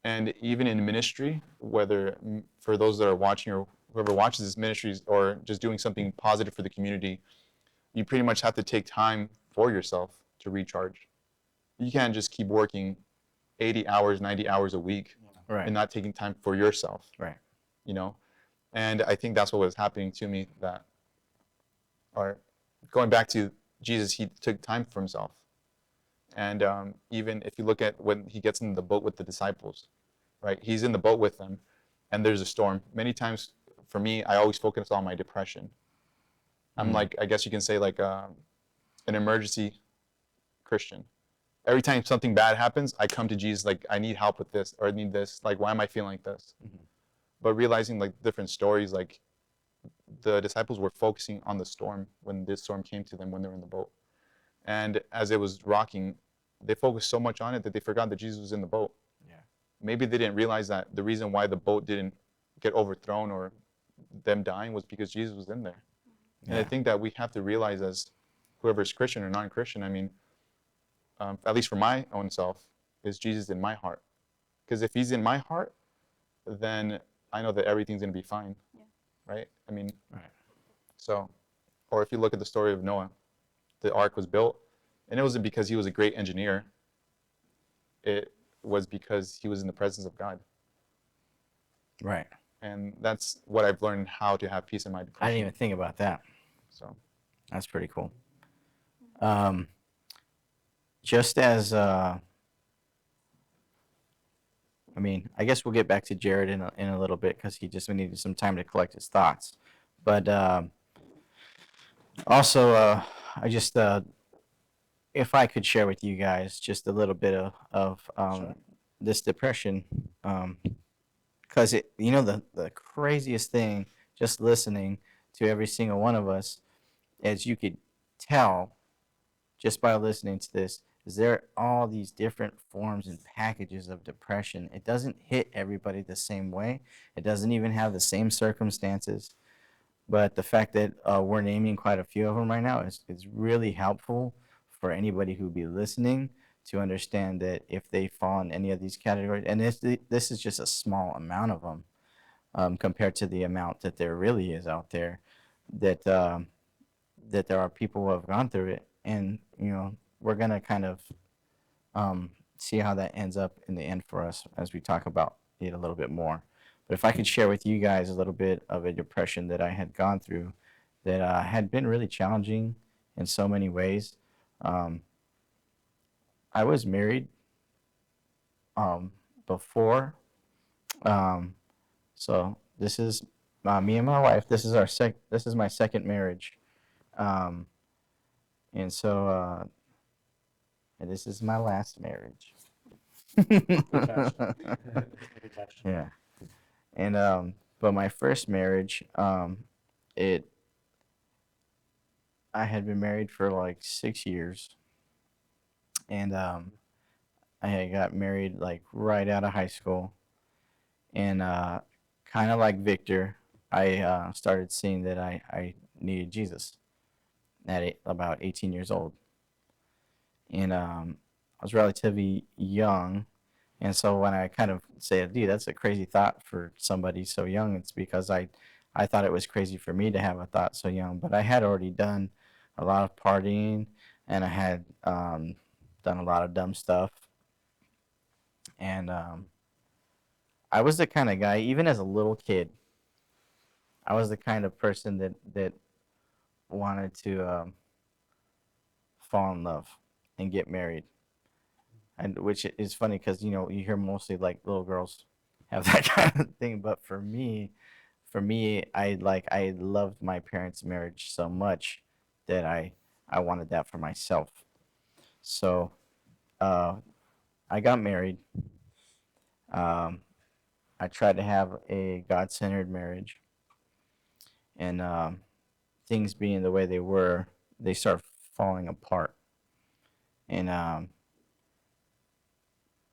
Speaker 5: And even in ministry, whether for those that are watching or whoever watches this ministries or just doing something positive for the community, you pretty much have to take time for yourself to recharge. You can't just keep working 80 hours, 90 hours a week
Speaker 2: Right.
Speaker 5: and not taking time for yourself,
Speaker 2: Right.
Speaker 5: And I think that's what was happening to me, or going back to Jesus, he took time for himself. And even if you look at when he gets in the boat with the disciples, right? He's in the boat with them, and there's a storm. Many times, for me, I always focus on my depression. I'm like, I guess you can say like an emergency Christian. Every time something bad happens, I come to Jesus like, I need help with this, or I need this. Like, why am I feeling like this? But realizing like different stories, like the disciples were focusing on the storm when this storm came to them when they were in the boat. And as it was rocking, they focused so much on it that they forgot that Jesus was in the boat.
Speaker 2: Yeah.
Speaker 5: Maybe they didn't realize that the reason why the boat didn't get overthrown or them dying was because Jesus was in there. And I
Speaker 2: Yeah.
Speaker 5: think that we have to realize, as whoever is Christian or non-Christian, I mean, at least for my own self, is Jesus in my heart? Because if he's in my heart, then I know that everything's going to be fine.
Speaker 4: Yeah.
Speaker 5: Right? I mean,
Speaker 2: Right.
Speaker 5: so, or if you look at the story of Noah, the ark was built, and it wasn't because he was a great engineer. It was because he was in the presence of God.
Speaker 2: Right.
Speaker 5: And that's what I've learned, how to have peace in my depression.
Speaker 2: I didn't even think about that.
Speaker 5: So,
Speaker 2: That's pretty cool. Just as I mean, I guess we'll get back to Jared in a little bit because he just needed some time to collect his thoughts. But also, I just if I could share with you guys just a little bit of
Speaker 1: Sure.
Speaker 2: this depression, because it, you know, the craziest thing, just listening to every single one of us, as you could tell just by listening to this, is there are all these different forms and packages of depression. It doesn't hit everybody the same way. It doesn't even have the same circumstances. But the fact that we're naming quite a few of them right now is really helpful for anybody who be listening to understand that if they fall in any of these categories, and this is just a small amount of them compared to the amount that there really is out there, that that there are people who have gone through it, and you know we're gonna kind of see how that ends up in the end for us as we talk about it a little bit more. But if I could share with you guys a little bit of a depression that I had gone through that had been really challenging in so many ways. I was married before. So this is me and my wife. This is this is my second marriage. Um, and so and this is my last marriage. Yeah. And but my first marriage, it I had been married for like 6 years, and I had got married like right out of high school, and kind of like Victor, I started seeing that I needed Jesus at about 18 years old, and I was relatively young. And so when I kind of say, dude, that's a crazy thought for somebody so young, it's because I thought it was crazy for me to have a thought so young. But I had already done a lot of partying, and I had done a lot of dumb stuff. And I was the kind of guy, even as a little kid, I was the kind of person that wanted to fall in love and get married. And which is funny because you know you hear mostly like little girls have that kind of thing, but for me, I loved my parents' marriage so much that I wanted that for myself. So I got married. Um, I tried to have a God-centered marriage, and things being the way they were, they start falling apart. And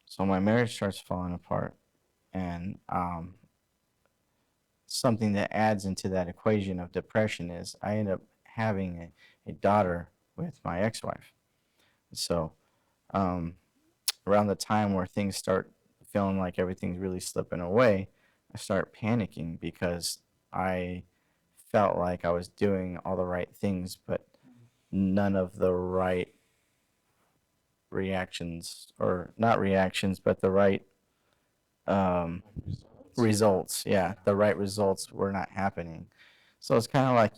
Speaker 2: so my marriage starts falling apart, and something that adds into that equation of depression is I end up having a daughter with my ex-wife. So um, around the time where things start feeling like everything's really slipping away, I start panicking because I felt like I was doing all the right things, but none of the right reactions, or not reactions, but the right results. Yeah, the right results were not happening. So it's kind of like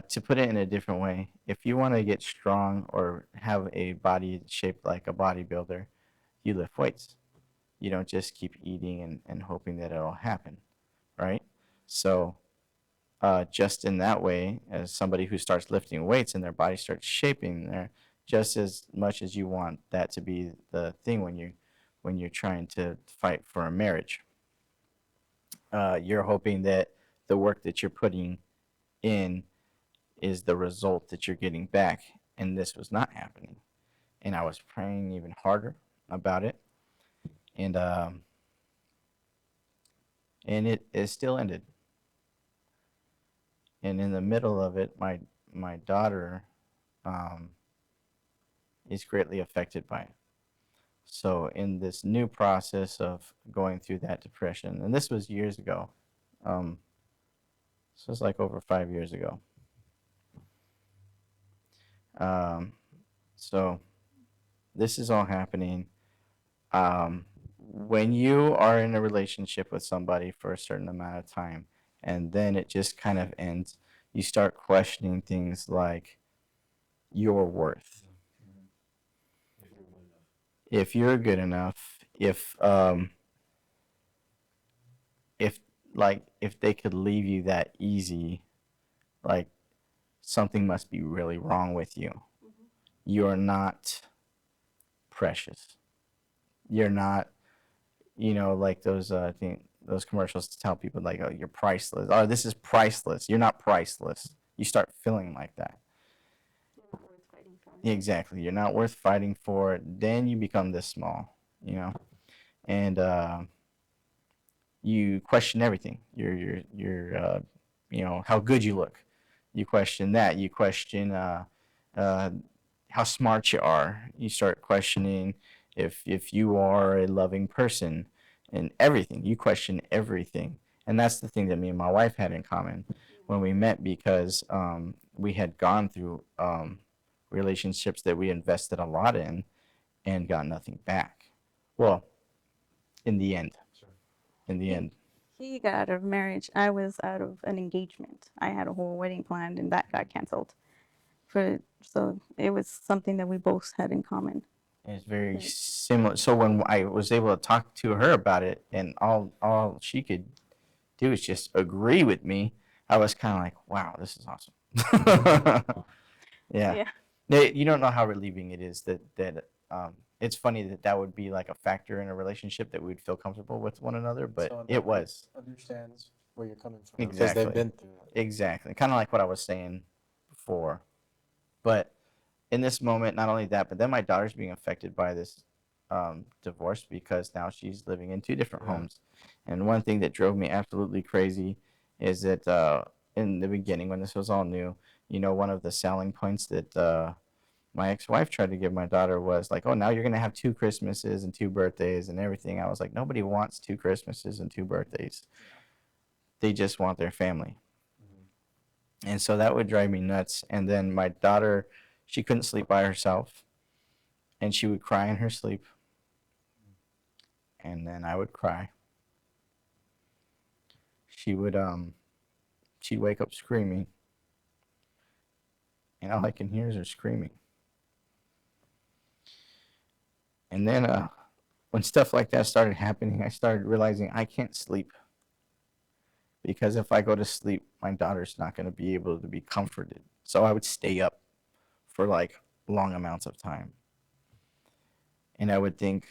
Speaker 2: to put it in a different way, if you want to get strong or have a body shaped like a bodybuilder, you lift weights. You don't just keep eating and hoping that it'll happen, right? So just in that way, as somebody who starts lifting weights and their body starts shaping there, just as much as you want that to be the thing when you're trying to fight for a marriage, you're hoping that the work that you're putting in is the result that you're getting back, and this was not happening. And I was praying even harder about it, and it still ended. And in the middle of it, my daughter um, is greatly affected by it. So in this new process of going through that depression, and this was years ago, this was like over 5 years ago. Um, so this is all happening. When you are in a relationship with somebody for a certain amount of time, and then it just kind of ends, you start questioning things like your worth. If you're good enough, if like if they could leave you that easy, like something must be really wrong with you. You're not precious. You're not, like those I think those commercials to tell people like, oh, you're priceless. Oh, this is priceless. You're not priceless. You start feeling like that. Exactly. You're not worth fighting for. Then you become this small, and you question everything. How good you look. You question that. You question uh, how smart you are. You start questioning if you are a loving person, and everything. You question everything, and that's the thing that me and my wife had in common when we met, because we had gone through relationships that we invested a lot in and got nothing back. Well, in the end, in the end.
Speaker 4: He got out of marriage. I was out of an engagement. I had a whole wedding planned, and that got canceled. So it was something that we both had in common.
Speaker 2: It's very similar. So when I was able to talk to her about it, and all she could do is just agree with me, I was kind of like, wow, this is awesome. Yeah. You don't know how relieving it is that it's funny that would be like a factor in a relationship, that we'd feel comfortable with one another, but
Speaker 1: Someone
Speaker 2: it
Speaker 1: that
Speaker 2: was.
Speaker 1: understands where you're coming from because
Speaker 2: Exactly.
Speaker 1: they've been through it.
Speaker 2: Exactly. Kind of like what I was saying before. But in this moment, not only that, but then my daughter's being affected by this divorce, because now she's living in two different homes. And one thing that drove me absolutely crazy is that in the beginning, when this was all new, one of the selling points that my ex-wife tried to give my daughter was like, oh, now you're going to have 2 Christmases and 2 birthdays and everything. I was like, nobody wants 2 Christmases and 2 birthdays. They just want their family. And so that would drive me nuts. And then my daughter, she couldn't sleep by herself, and she would cry in her sleep. And then I would cry. She'd wake up screaming, and all I can hear is her screaming. And then when stuff like that started happening, I started realizing I can't sleep, because if I go to sleep, my daughter's not going to be able to be comforted. So I would stay up for like long amounts of time. And I would think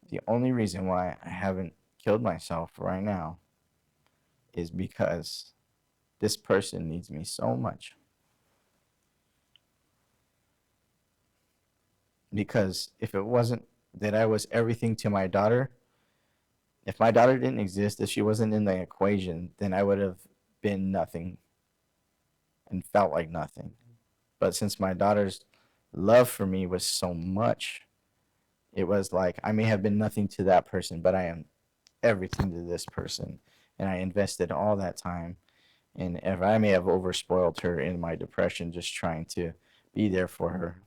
Speaker 2: the only reason why I haven't killed myself right now is because this person needs me so much. Because if it wasn't that I was everything to my daughter, if my daughter didn't exist, if she wasn't in the equation, then I would have been nothing and felt like nothing. But since my daughter's love for me was so much, it was like I may have been nothing to that person, but I am everything to this person. And I invested all that time. And if I may have overspoiled her in my depression, just trying to be there for her.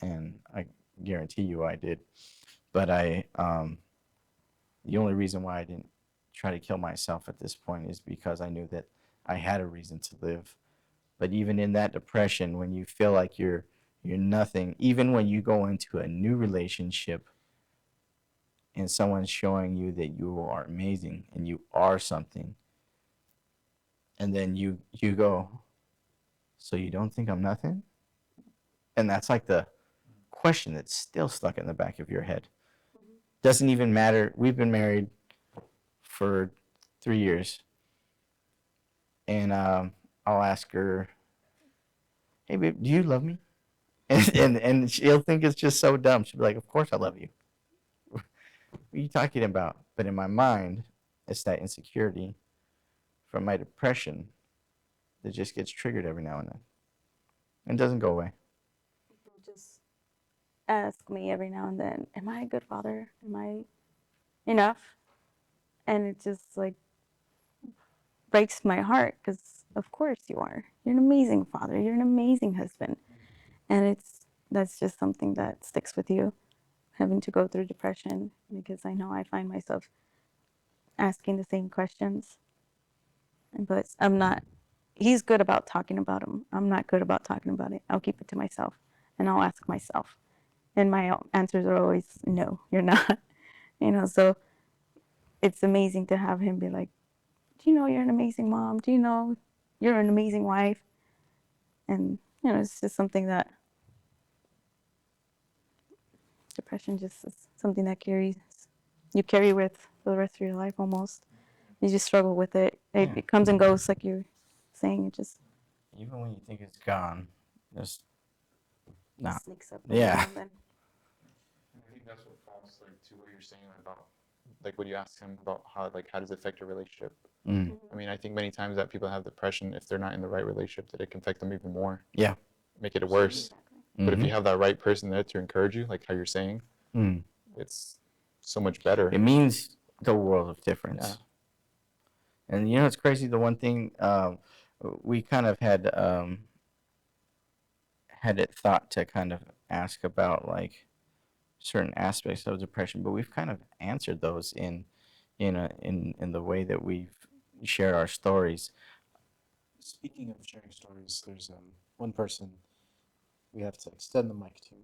Speaker 2: And I guarantee you I did. But the only reason why I didn't try to kill myself at this point is because I knew that I had a reason to live. But even in that depression, when you feel like you're nothing, even when you go into a new relationship, and someone's showing you that you are amazing and you are something, and then you go, so you don't think I'm nothing? And that's like the question that's still stuck in the back of your head. Doesn't even matter. We've been married for 3 years, and I'll ask her, "Hey, babe, do you love me?" And she'll think it's just so dumb. She'll be like, "Of course I love you. What are you talking about?" But in my mind, it's that insecurity from my depression that just gets triggered every now and then. And doesn't go away.
Speaker 4: People just ask me every now and then, "Am I a good father? Am I enough?" And it just like breaks my heart because of course you are. You're an amazing father. You're an amazing husband, and that's just something that sticks with you, having to go through depression because I know I find myself asking the same questions, but I'm not. He's good about talking about them. I'm not good about talking about it. I'll keep it to myself, and I'll ask myself, and my answers are always no, you're not. So it's amazing to have him be like, "Do you know you're an amazing mom? Do you know you're an amazing wife?" And it's just something that depression just is something that you carry with for the rest of your life almost. You just struggle with it. It,
Speaker 2: Yeah.
Speaker 4: it comes and goes, like you're saying. It just
Speaker 2: Even when you think it's gone, there's not.
Speaker 4: sneaks up.
Speaker 2: Yeah.
Speaker 4: Now and then.
Speaker 5: I think that's what falls like to what you're saying about like what you asked him about how does it affect your relationship.
Speaker 2: Mm.
Speaker 5: I mean, I think many times that people have depression if they're not in the right relationship that it can affect them even more.
Speaker 2: Yeah.
Speaker 5: Make it worse. But if you have that right person there to encourage you, like how you're saying,
Speaker 2: Mm.
Speaker 5: it's so much better.
Speaker 2: It means the world of difference.
Speaker 5: Yeah.
Speaker 2: And it's crazy. The one thing we kind of had it thought to kind of ask about like certain aspects of depression, but we've kind of answered those in the way that we've shared our stories.
Speaker 1: Speaking of sharing stories, there's one person we have to extend the mic to.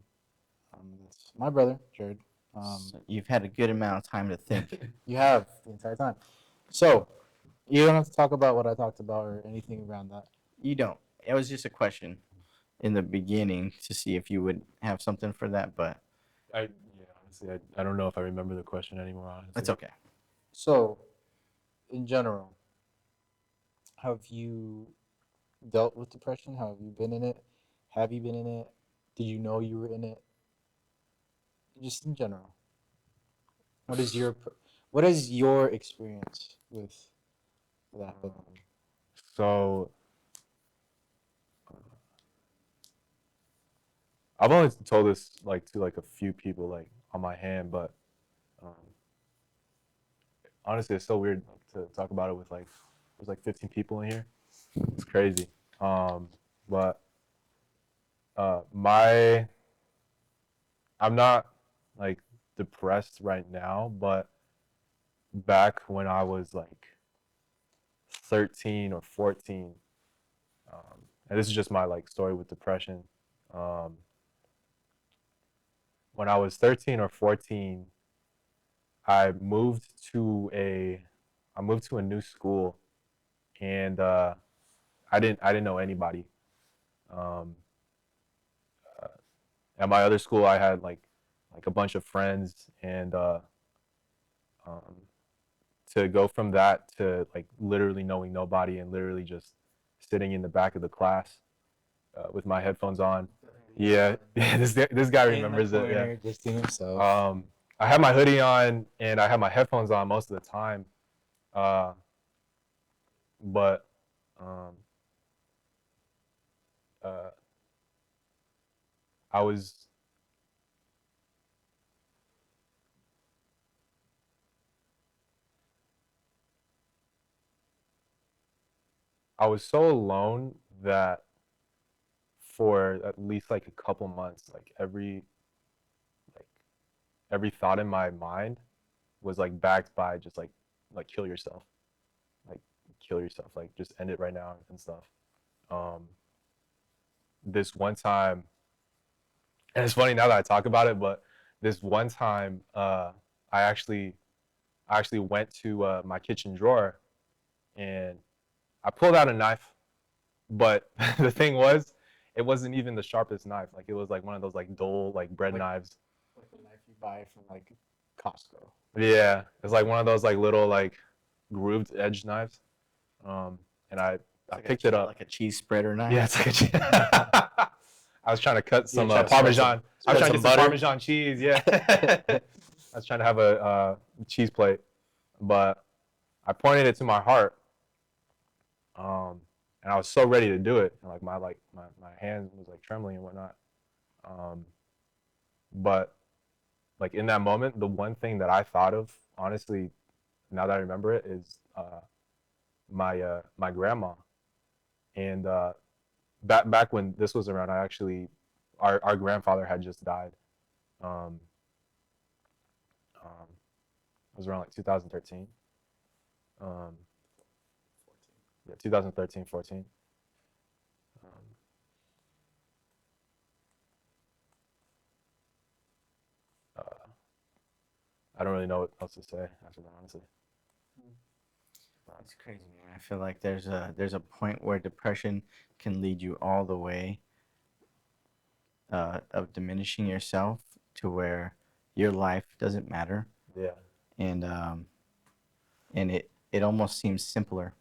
Speaker 1: That's my brother, Jared.
Speaker 2: So you've had a good amount of time to think.
Speaker 1: You have the entire time. So you don't have to talk about what I talked about or anything around that.
Speaker 2: You don't. It was just a question in the beginning to see if you would have something for that, but
Speaker 3: Honestly, I don't know if I remember the question anymore. Honestly,
Speaker 2: that's okay.
Speaker 1: So, in general, have you dealt with depression? How have you been in it? Have you been in it? Did you know you were in it? Just in general, what is your experience with that?
Speaker 3: So I've only told this like to like a few people like on my hand, but um, honestly, it's so weird to talk about it with like there's like 15 people in here. It's crazy. But my I'm not like depressed right now, but back when I was like 13 or 14, and this is just my like story with depression. Um, when I was 13 or 14, I moved to a new school, and I didn't know anybody. Um, at my other school, I had like a bunch of friends, and um, to go from that to like literally knowing nobody and literally just sitting in the back of the class with my headphones on. Yeah, this guy remembers it. Yeah.
Speaker 1: Just to himself.
Speaker 3: I had my hoodie on and I had my headphones on most of the time, but um, uh, I was so alone that for at least like a couple months, like every thought in my mind was like backed by just like kill yourself, like kill yourself, like just end it right now and stuff. Um, this one time, and it's funny now that I talk about it, but this one time I actually went to my kitchen drawer, and I pulled out a knife, but the thing was, it wasn't even the sharpest knife. Like it was like one of those like dull like bread
Speaker 1: Like-
Speaker 3: knives.
Speaker 1: Like the knife you buy from like Costco.
Speaker 3: Yeah, it's like one of those like little like grooved edge knives. And I
Speaker 2: Like
Speaker 3: picked it up.
Speaker 2: like a cheese spreader knife.
Speaker 3: Yeah, it's like a I was trying to cut some
Speaker 1: trying to spread
Speaker 3: Parmesan. I was
Speaker 1: spread
Speaker 3: trying to
Speaker 1: some
Speaker 3: get some
Speaker 1: butter?
Speaker 3: Parmesan cheese. Yeah. I was trying to have a cheese plate, but I pointed it to my heart, and I was so ready to do it. And my hand was like trembling and whatnot. But like in that moment, the one thing that I thought of, honestly, now that I remember it, is my grandma. And back when this was around, our grandfather had just died. It was around like 2013. Yeah, 2013, 14. I don't really know what else to say after that, honestly.
Speaker 2: It's crazy, man. I feel like there's a point where depression can lead you all the way of diminishing yourself to where your life doesn't matter,
Speaker 3: Yeah.
Speaker 2: and it almost seems simpler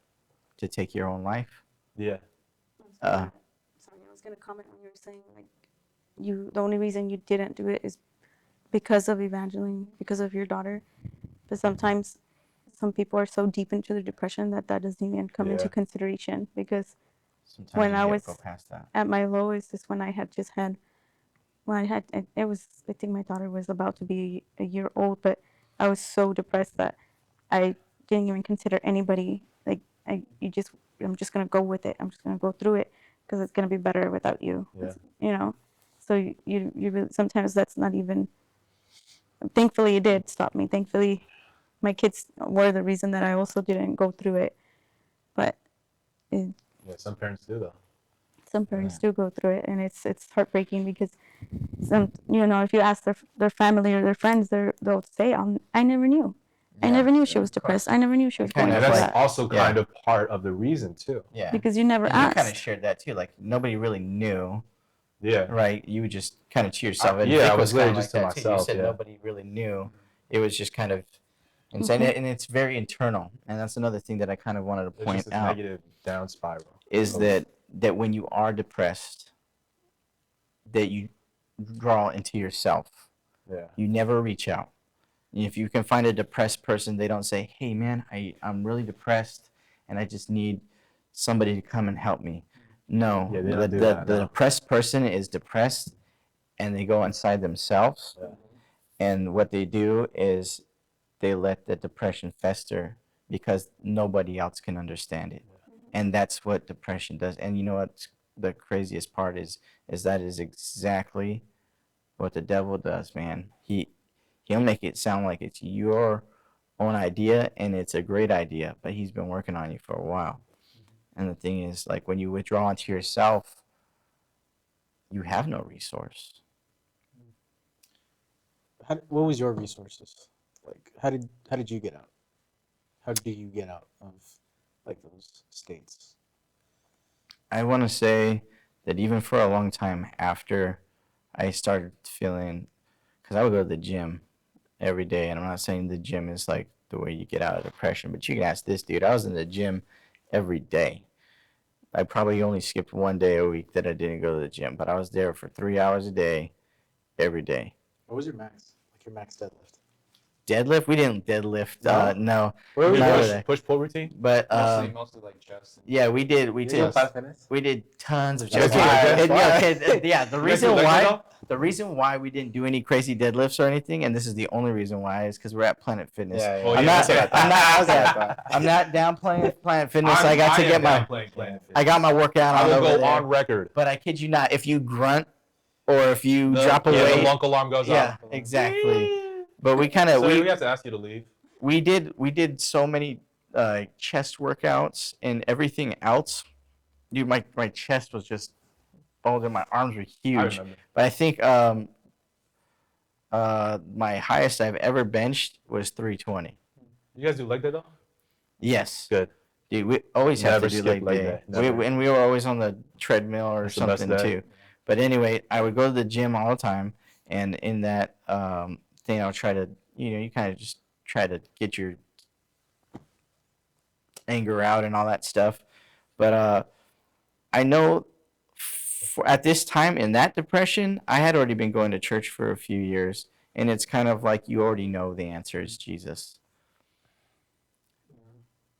Speaker 2: to take your own life.
Speaker 3: Yeah.
Speaker 2: Uh,
Speaker 4: Sorry, I was gonna comment on you were saying like the only reason you didn't do it is because of Evangeline, because of your daughter. But sometimes some people are so deep into their depression that doesn't even come into
Speaker 3: Yeah.
Speaker 4: consideration. Because
Speaker 2: Sometimes
Speaker 4: when
Speaker 2: you
Speaker 4: I
Speaker 2: can't
Speaker 4: was
Speaker 2: go past that.
Speaker 4: at my lowest is when I had just had, it was, I think my daughter was about to be a year old, but I was so depressed that I didn't even consider anybody. Like, I'm just going to go with it. I'm just going to go through it because it's going to be better without you.
Speaker 3: Yeah.
Speaker 4: You know? So you really, sometimes that's not even, thankfully it did stop me. Thankfully my kids were the reason that I also didn't go through it. But it,
Speaker 3: Yeah. Some parents do though.
Speaker 4: some parents do go through it, and it's heartbreaking because if you ask their family or their friends, they'll say, I never knew. I
Speaker 2: Yeah,
Speaker 4: never knew she
Speaker 2: yeah,
Speaker 4: was
Speaker 2: of course.
Speaker 4: depressed. I never knew she was
Speaker 2: And kind
Speaker 4: going
Speaker 3: And
Speaker 2: of
Speaker 4: through
Speaker 3: that's
Speaker 4: that
Speaker 3: also
Speaker 2: Yeah.
Speaker 3: kind of part of the reason too.
Speaker 2: Yeah.
Speaker 4: because you never
Speaker 2: And you kind of
Speaker 4: asked.
Speaker 2: shared that too. Like nobody really knew,
Speaker 3: Yeah.
Speaker 2: right? You just kind of to yourself. And
Speaker 3: yeah,
Speaker 2: Vic
Speaker 3: I was
Speaker 2: kinda
Speaker 3: literally just to
Speaker 2: that too. You
Speaker 3: myself,
Speaker 2: said
Speaker 3: yeah.
Speaker 2: nobody really knew. It was just kind of insane,
Speaker 4: Mhm.
Speaker 2: and it's very internal. And that's another thing that I kind of wanted to
Speaker 3: It's
Speaker 2: point
Speaker 3: just a
Speaker 2: out
Speaker 3: negative down spiral.
Speaker 2: is that when you are depressed, that you draw into yourself.
Speaker 3: Yeah.
Speaker 2: You never reach out. If you can find a depressed person, they don't say, "Hey, man, I'm really depressed, and I just need somebody to come and help me." No,
Speaker 3: Yeah, they don't do that,
Speaker 2: the
Speaker 3: no.
Speaker 2: depressed person is depressed, and they go inside themselves,
Speaker 3: Yeah.
Speaker 2: and what they do is they let the depression fester because nobody else can understand it, and that's what depression does. And you know what? The craziest part is that is exactly what the devil does, man. He'll make it sound like it's your own idea and it's a great idea, but he's been working on you for a while. And the thing is, like when you withdraw into yourself, you have no resource.
Speaker 1: What was your resources? Like, how did you get out? How do you get out of like those states?
Speaker 2: I want to say that even for a long time after I started feeling, because I would go to the gym every day, and I'm not saying the gym is like the way you get out of depression, but you can ask this dude. I was in the gym every day. I probably only skipped one day a week that I didn't go to the gym, but I was there for 3 hours a day, every day.
Speaker 1: What was your max? Like your max deadlift?
Speaker 2: Deadlift? We didn't deadlift.
Speaker 1: No?
Speaker 2: No.
Speaker 1: Where
Speaker 3: Did
Speaker 1: was
Speaker 3: you
Speaker 2: None of
Speaker 1: yours?
Speaker 2: that.
Speaker 3: push pull routine?
Speaker 2: But
Speaker 5: Mostly like chest.
Speaker 2: yeah, we did. We
Speaker 1: You guys
Speaker 2: did.
Speaker 1: Planet Fitness?
Speaker 2: We did tons of
Speaker 3: You guys
Speaker 2: chest.
Speaker 3: do leg press?
Speaker 2: Yeah. The
Speaker 3: You guys
Speaker 2: reason
Speaker 3: do leg press
Speaker 2: why
Speaker 3: though?
Speaker 2: the reason why we didn't do any crazy deadlifts or anything, and this is the only reason why, is because we're at Planet Fitness.
Speaker 1: Yeah, yeah.
Speaker 3: Oh,
Speaker 2: I'm
Speaker 3: yeah,
Speaker 2: not.
Speaker 3: that's what I thought.
Speaker 2: I'm not.
Speaker 1: I was at that.
Speaker 2: I'm not downplaying Planet Fitness. I got to
Speaker 3: am
Speaker 2: get my.
Speaker 3: downplaying Planet
Speaker 2: I got my workout
Speaker 3: I
Speaker 2: on
Speaker 3: will
Speaker 2: over
Speaker 3: go
Speaker 2: there.
Speaker 3: on record.
Speaker 2: But I kid you not, if you grunt or if you drop a
Speaker 3: The
Speaker 2: weight,
Speaker 3: lunk alarm goes
Speaker 2: yeah,
Speaker 3: off.
Speaker 2: exactly. But we kind
Speaker 3: So
Speaker 2: of
Speaker 3: we have to ask you to leave.
Speaker 2: we did so many chest workouts and everything else. Dude, my chest was just bulging. My arms were
Speaker 3: I
Speaker 2: huge.
Speaker 3: remember.
Speaker 2: But I think My highest I've ever benched was 320.
Speaker 3: You guys do leg day though?
Speaker 2: Yes.
Speaker 3: Good.
Speaker 2: Dude, we always have
Speaker 3: Never
Speaker 2: to do
Speaker 3: skip
Speaker 2: leg
Speaker 3: leg
Speaker 2: day.
Speaker 3: day, never.
Speaker 2: And we were always on the treadmill or
Speaker 3: That's the best
Speaker 2: something
Speaker 3: day.
Speaker 2: too. But anyway, I would go to the gym all the time, and in that thing, I'll try to, you kind of just try to get your anger out and all that stuff. But I know at this time in that depression, I had already been going to church for a few years, and it's kind of like you already know the answer is Jesus.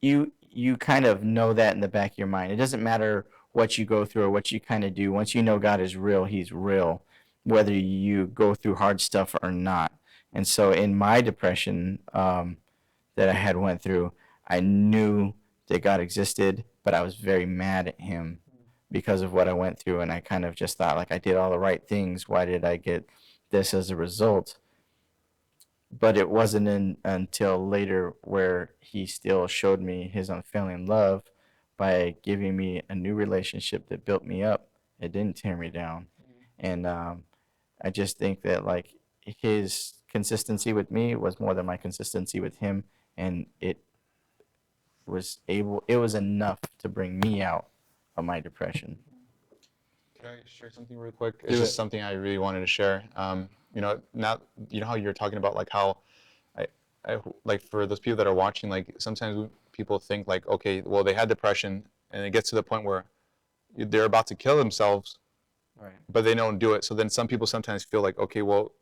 Speaker 2: You kind of know that in the back of your mind. It doesn't matter what you go through or what you kind of do. Once you know God is real, He's real, whether you go through hard stuff or not. And so in my depression that I had went through, I knew that God existed, but I was very mad at Him because of what I went through, and I kind of just thought like I did all the right things. Why did I get this as a result? But it wasn't until later where he still showed me his unfailing love by giving me a new relationship that built me up. It didn't tear me down. And I just think that like his consistency with me was more than my consistency with him. And it was enough to bring me out of my depression.
Speaker 5: Can I share something real quick?
Speaker 1: Do
Speaker 5: It's just
Speaker 1: it.
Speaker 5: something I really wanted to share. Now you know how you're talking about like how I, like for those people that are watching, like sometimes people think like, okay, well they had depression and it gets to the point where they're about to kill themselves,
Speaker 2: Right.
Speaker 5: but they don't do it. So then some people sometimes feel like, okay, well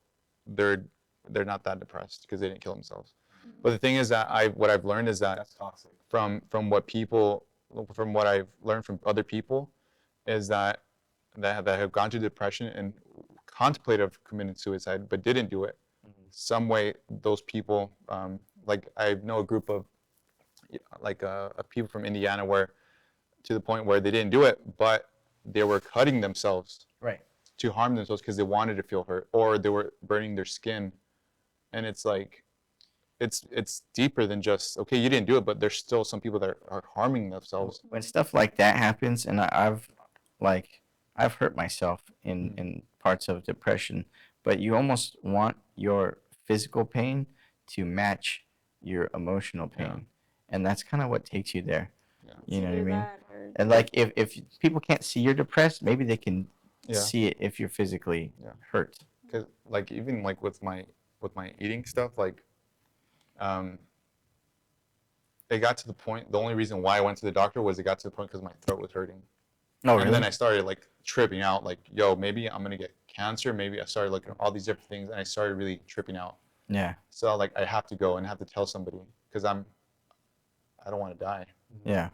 Speaker 5: they're not that depressed because they didn't kill themselves. But the thing is that what I've learned is that
Speaker 3: That's toxic.
Speaker 5: from what I've learned from other people is that have gone through depression and contemplated of committing suicide but didn't do it. Some way those people, like I know a group of people from Indiana where to the point where they didn't do it, but they were cutting themselves
Speaker 2: Right.
Speaker 5: to harm themselves because they wanted to feel hurt, or they were burning their skin. And it's like it's deeper than just, okay, you didn't do it, but there's still some people that are harming themselves.
Speaker 2: When stuff like that happens, and I've hurt myself in parts of depression, but you almost want your physical pain to match your emotional pain, and that's kind of what takes you there.
Speaker 5: Yeah.
Speaker 2: You know what I
Speaker 4: Either
Speaker 2: mean?
Speaker 4: that or
Speaker 2: And like if people can't see you're depressed, maybe they can
Speaker 5: Yeah.
Speaker 2: see it if you're physically
Speaker 5: Yeah.
Speaker 2: hurt.
Speaker 5: Because like even like with my eating stuff, like it got to the point, the only reason why I went to the doctor was it got to the point because my throat was hurting.
Speaker 2: Oh,
Speaker 5: And
Speaker 2: really?
Speaker 5: then I started like tripping out, like, yo, maybe I'm gonna get cancer. Maybe I started looking at all these different things, and I started really tripping out.
Speaker 2: Yeah.
Speaker 5: So like I have to go and have to tell somebody because I don't want to die,
Speaker 2: Yeah.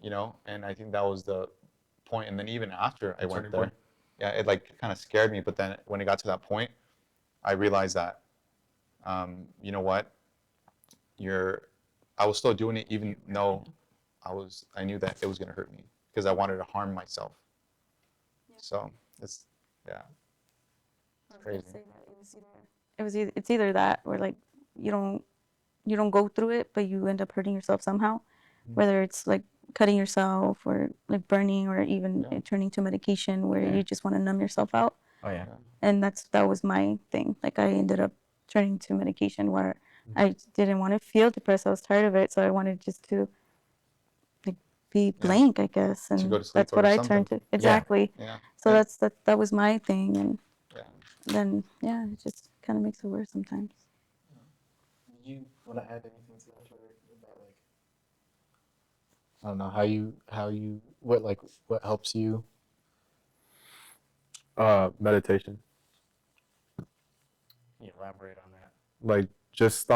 Speaker 5: you know. And I think that was the point. And then even after I went
Speaker 3: turning
Speaker 5: there,
Speaker 3: point.
Speaker 5: yeah, it like kind of scared me. But then when it got to that point, I realized that, you know what, I was still doing it even though I knew that it was gonna hurt me because I wanted to harm myself. So it's yeah.
Speaker 4: I was gonna
Speaker 5: Crazy.
Speaker 4: say that it's either that or like you don't go through it, but you end up hurting yourself somehow, whether it's like cutting yourself or like burning or even
Speaker 5: Yeah.
Speaker 4: turning to medication where
Speaker 2: Yeah.
Speaker 4: you just want to numb yourself out.
Speaker 2: Oh, yeah.
Speaker 4: And that was my thing. Like I ended up turning to medication where I didn't want to feel depressed. I was tired of it, so I wanted just to like be blank, I guess. And
Speaker 5: go to sleep
Speaker 4: that's what
Speaker 5: or
Speaker 4: I
Speaker 5: something.
Speaker 4: turned to. Exactly.
Speaker 5: Yeah.
Speaker 4: So
Speaker 5: And-
Speaker 4: that was my thing, and
Speaker 5: Yeah.
Speaker 4: then yeah, it just kind of makes it worse sometimes.
Speaker 1: Did you want to add anything to that, Trevor, about like I don't know what helps you?
Speaker 3: Meditation.
Speaker 2: Can you elaborate on that?
Speaker 3: Like just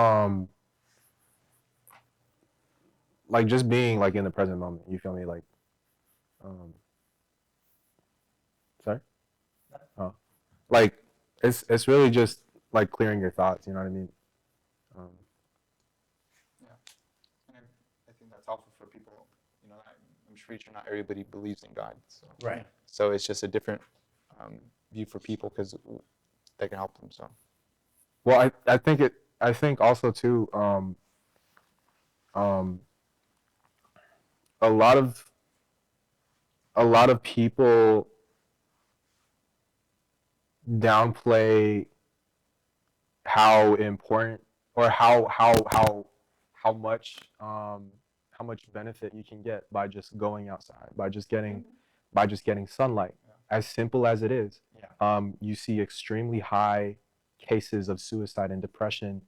Speaker 3: being like in the present moment. You feel me? Like sorry? Oh. Like it's really just like clearing your thoughts, you know what I mean?
Speaker 5: And I think that's helpful for people. You know, I'm sure not everybody believes in God. So.
Speaker 2: Right.
Speaker 5: So it's just a different view for people because they can help them. So.
Speaker 3: Well, I think also too a lot of people downplay how important or how much benefit you can get by just going outside, by just getting sunlight. As simple as it is, you see extremely high cases of suicide and depression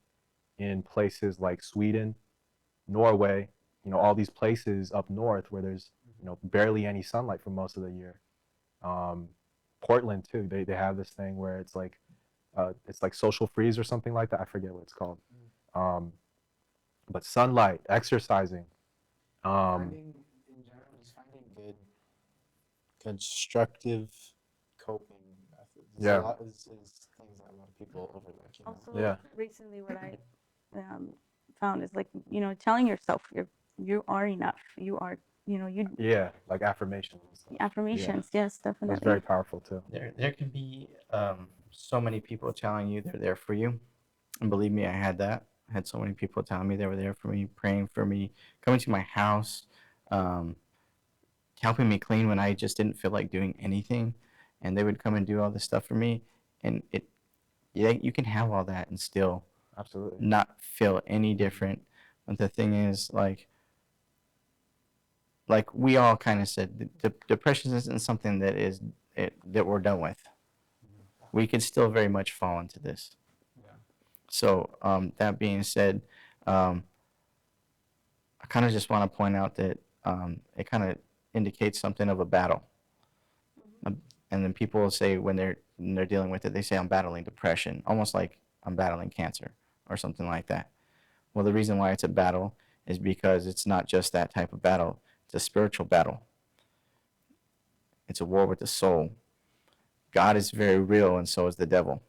Speaker 3: in places like Sweden, Norway, all these places up north where there's barely any sunlight for most of the year. Um, Portland too. They have this thing where it's like social freeze or something like that. I forget what it's called. But sunlight, exercising.
Speaker 1: Finding in general, just finding good constructive coping methods.
Speaker 3: Yeah.
Speaker 1: Is things that a lot of people overlook.
Speaker 4: Also,
Speaker 3: Yeah.
Speaker 4: recently what I found is like, telling yourself you are enough. You are, you
Speaker 3: Yeah, like affirmations and stuff.
Speaker 4: affirmations. Yes,
Speaker 3: That's
Speaker 4: definitely.
Speaker 3: very powerful too.
Speaker 2: There can be so many people telling you they're there for you, and believe me, I had that. I had so many people telling me they were there for me, praying for me, coming to my house, um, helping me clean when I just didn't feel like doing anything, and they would come and do all this stuff for me. And you can have all that and still
Speaker 3: Absolutely.
Speaker 2: not feel any different. But the thing is, like we all kind of said, depression isn't something that we're done with. We could still very much fall into this. So that being said, I kind of just want to point out that it kind of indicates something of a battle. And then people will say when they're dealing with it, they say I'm battling depression, almost like I'm battling cancer or something like that. Well, the reason why it's a battle is because it's not just that type of battle. It's a spiritual battle. It's a war with the soul. God is very real, and so is the devil.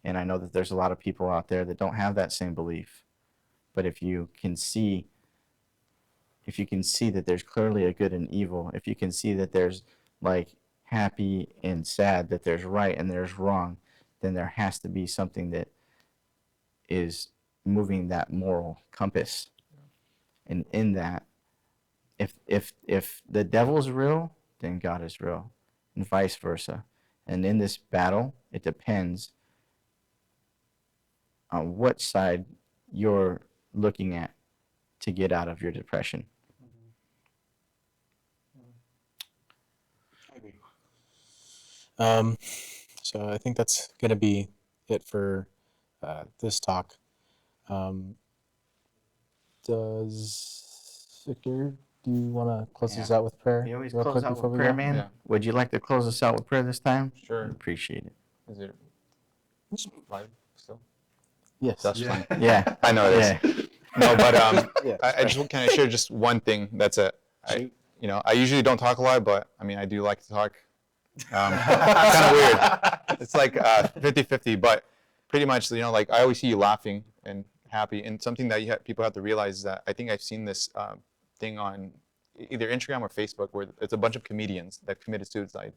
Speaker 2: And I know that there's a lot of people out there that don't have that same belief. But if you can see that there's clearly a good and evil, if you can see that there's like happy and sad, that there's right and there's wrong, then there has to be something that is moving that moral compass. And in that, if the devil's real, then God is real, and vice versa. And in this battle, it depends on what side you're looking at to get out of your depression.
Speaker 1: I agree. So I think that's gonna be it for this talk. Does Victor, do you want to close us out with prayer?
Speaker 2: We always
Speaker 1: real
Speaker 2: close
Speaker 1: quick
Speaker 2: out
Speaker 1: before
Speaker 2: with
Speaker 1: we
Speaker 2: prayer,
Speaker 1: go?
Speaker 2: man.
Speaker 5: Yeah.
Speaker 2: Would you like to close us out with prayer this time?
Speaker 5: Sure.
Speaker 2: Appreciate it.
Speaker 5: Is it live still?
Speaker 1: Yes.
Speaker 5: That's fine.
Speaker 2: Yeah.
Speaker 5: I know it is.
Speaker 2: Yeah.
Speaker 5: No, but
Speaker 1: Yeah.
Speaker 5: I just can I share just one thing. That's it. I usually don't talk a lot, but I mean I do like to talk. Kind of weird. It's like 50-50, but pretty much like I always see you laughing and happy, and something that people have to realize is that I think I've seen this thing on either Instagram or Facebook where it's a bunch of comedians that committed suicide.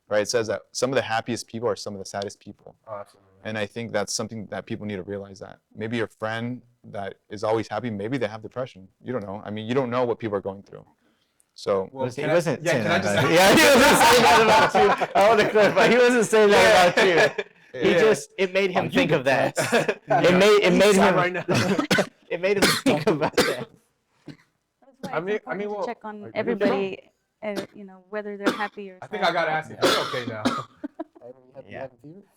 Speaker 5: Right? It says that some of the happiest people are some of the saddest people.
Speaker 3: Oh, absolutely.
Speaker 5: And I think that's something that people need to realize, that maybe your friend that is always happy, maybe they have depression. You don't know. I mean, you don't know what people are going through. So
Speaker 3: Well,
Speaker 2: He
Speaker 3: can I-
Speaker 2: wasn't
Speaker 3: yeah,
Speaker 2: saying
Speaker 3: can I
Speaker 2: that
Speaker 3: just-
Speaker 2: about you. Yeah, he wasn't saying that about you. I want to clarify. He wasn't saying that about you. He just, it made him think of that. It made him
Speaker 3: right now.
Speaker 2: it made him think about that.
Speaker 4: That's why
Speaker 3: I
Speaker 4: it's
Speaker 3: mean-
Speaker 4: important
Speaker 3: well,
Speaker 4: to check on
Speaker 3: like,
Speaker 4: everybody, whether they're happy or
Speaker 3: I think
Speaker 4: sad.
Speaker 3: I gotta ask you. You're okay now.
Speaker 2: Yeah.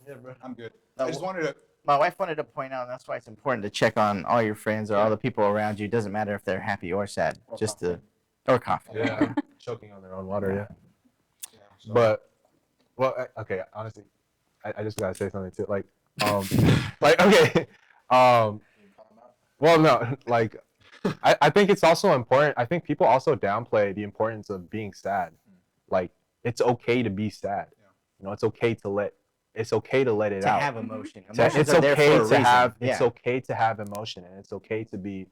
Speaker 3: Yeah, bro.
Speaker 5: I'm good.
Speaker 2: No,
Speaker 5: I just wanted to.
Speaker 2: My wife wanted to point out, and that's why it's important to check on all your friends or all the people around you. It doesn't matter if they're happy or sad. Or coffee.
Speaker 3: Yeah, I'm choking on their own water. Yeah.
Speaker 5: So-
Speaker 3: But okay. Honestly, I just gotta say something too. Like okay. Well, no, like I think it's also important. I think people also downplay the importance of being sad. Like it's okay to be sad. It's okay to let it
Speaker 2: To
Speaker 3: out.
Speaker 2: have emotion.
Speaker 3: To-
Speaker 2: Emotions
Speaker 3: it's
Speaker 2: are there
Speaker 3: okay
Speaker 2: for a
Speaker 3: to
Speaker 2: reason.
Speaker 3: have
Speaker 2: Yeah.
Speaker 3: it's okay to have emotion, and it's okay to be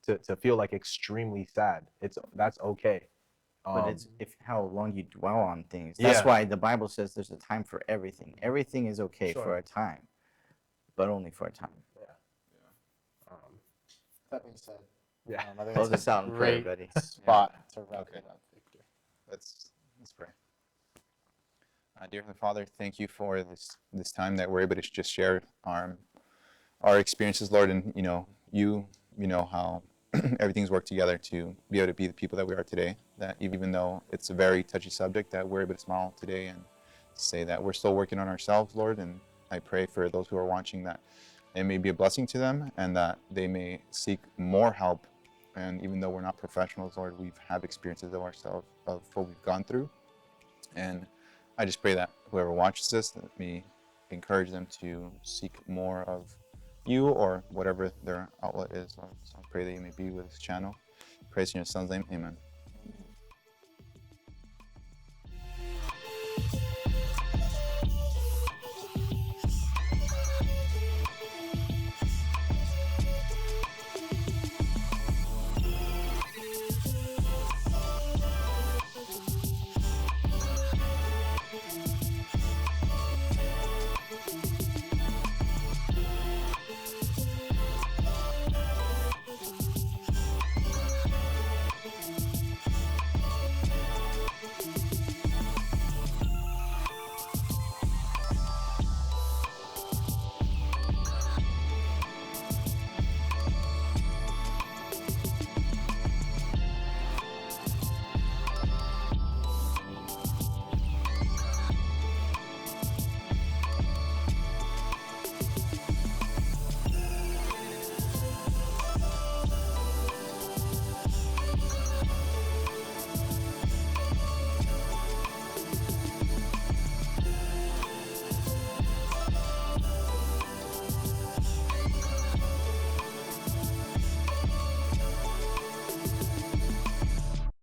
Speaker 3: to feel like extremely sad. That's okay.
Speaker 2: But it's how long you dwell on things. That's
Speaker 3: Yeah.
Speaker 2: why the Bible says there's a time for everything. Everything is okay
Speaker 3: Sure.
Speaker 2: for a time, but only for a time.
Speaker 1: That being said,
Speaker 3: Yeah.
Speaker 1: I think
Speaker 2: Close
Speaker 1: that's
Speaker 2: us out
Speaker 1: a
Speaker 2: in prayer,
Speaker 1: great
Speaker 2: buddy.
Speaker 1: spot to wrap
Speaker 5: Okay.
Speaker 1: it up, Victor.
Speaker 5: Let's pray. Dear Heavenly Father, thank you for this time that we're able to just share our our experiences, Lord, and you know how everything's worked together to be able to be the people that we are today. That even though it's a very touchy subject, that we're able to smile today and say that we're still working on ourselves, Lord. And I pray for those who are watching that it may be a blessing to them and that they may seek more help. And even though we're not professionals, Lord, we've had experiences of ourselves of what we've gone through. And I just pray that whoever watches this, let me encourage them to seek more of you or whatever their outlet is, Lord. So I pray that you may be with this channel. Praise in your son's name. Amen.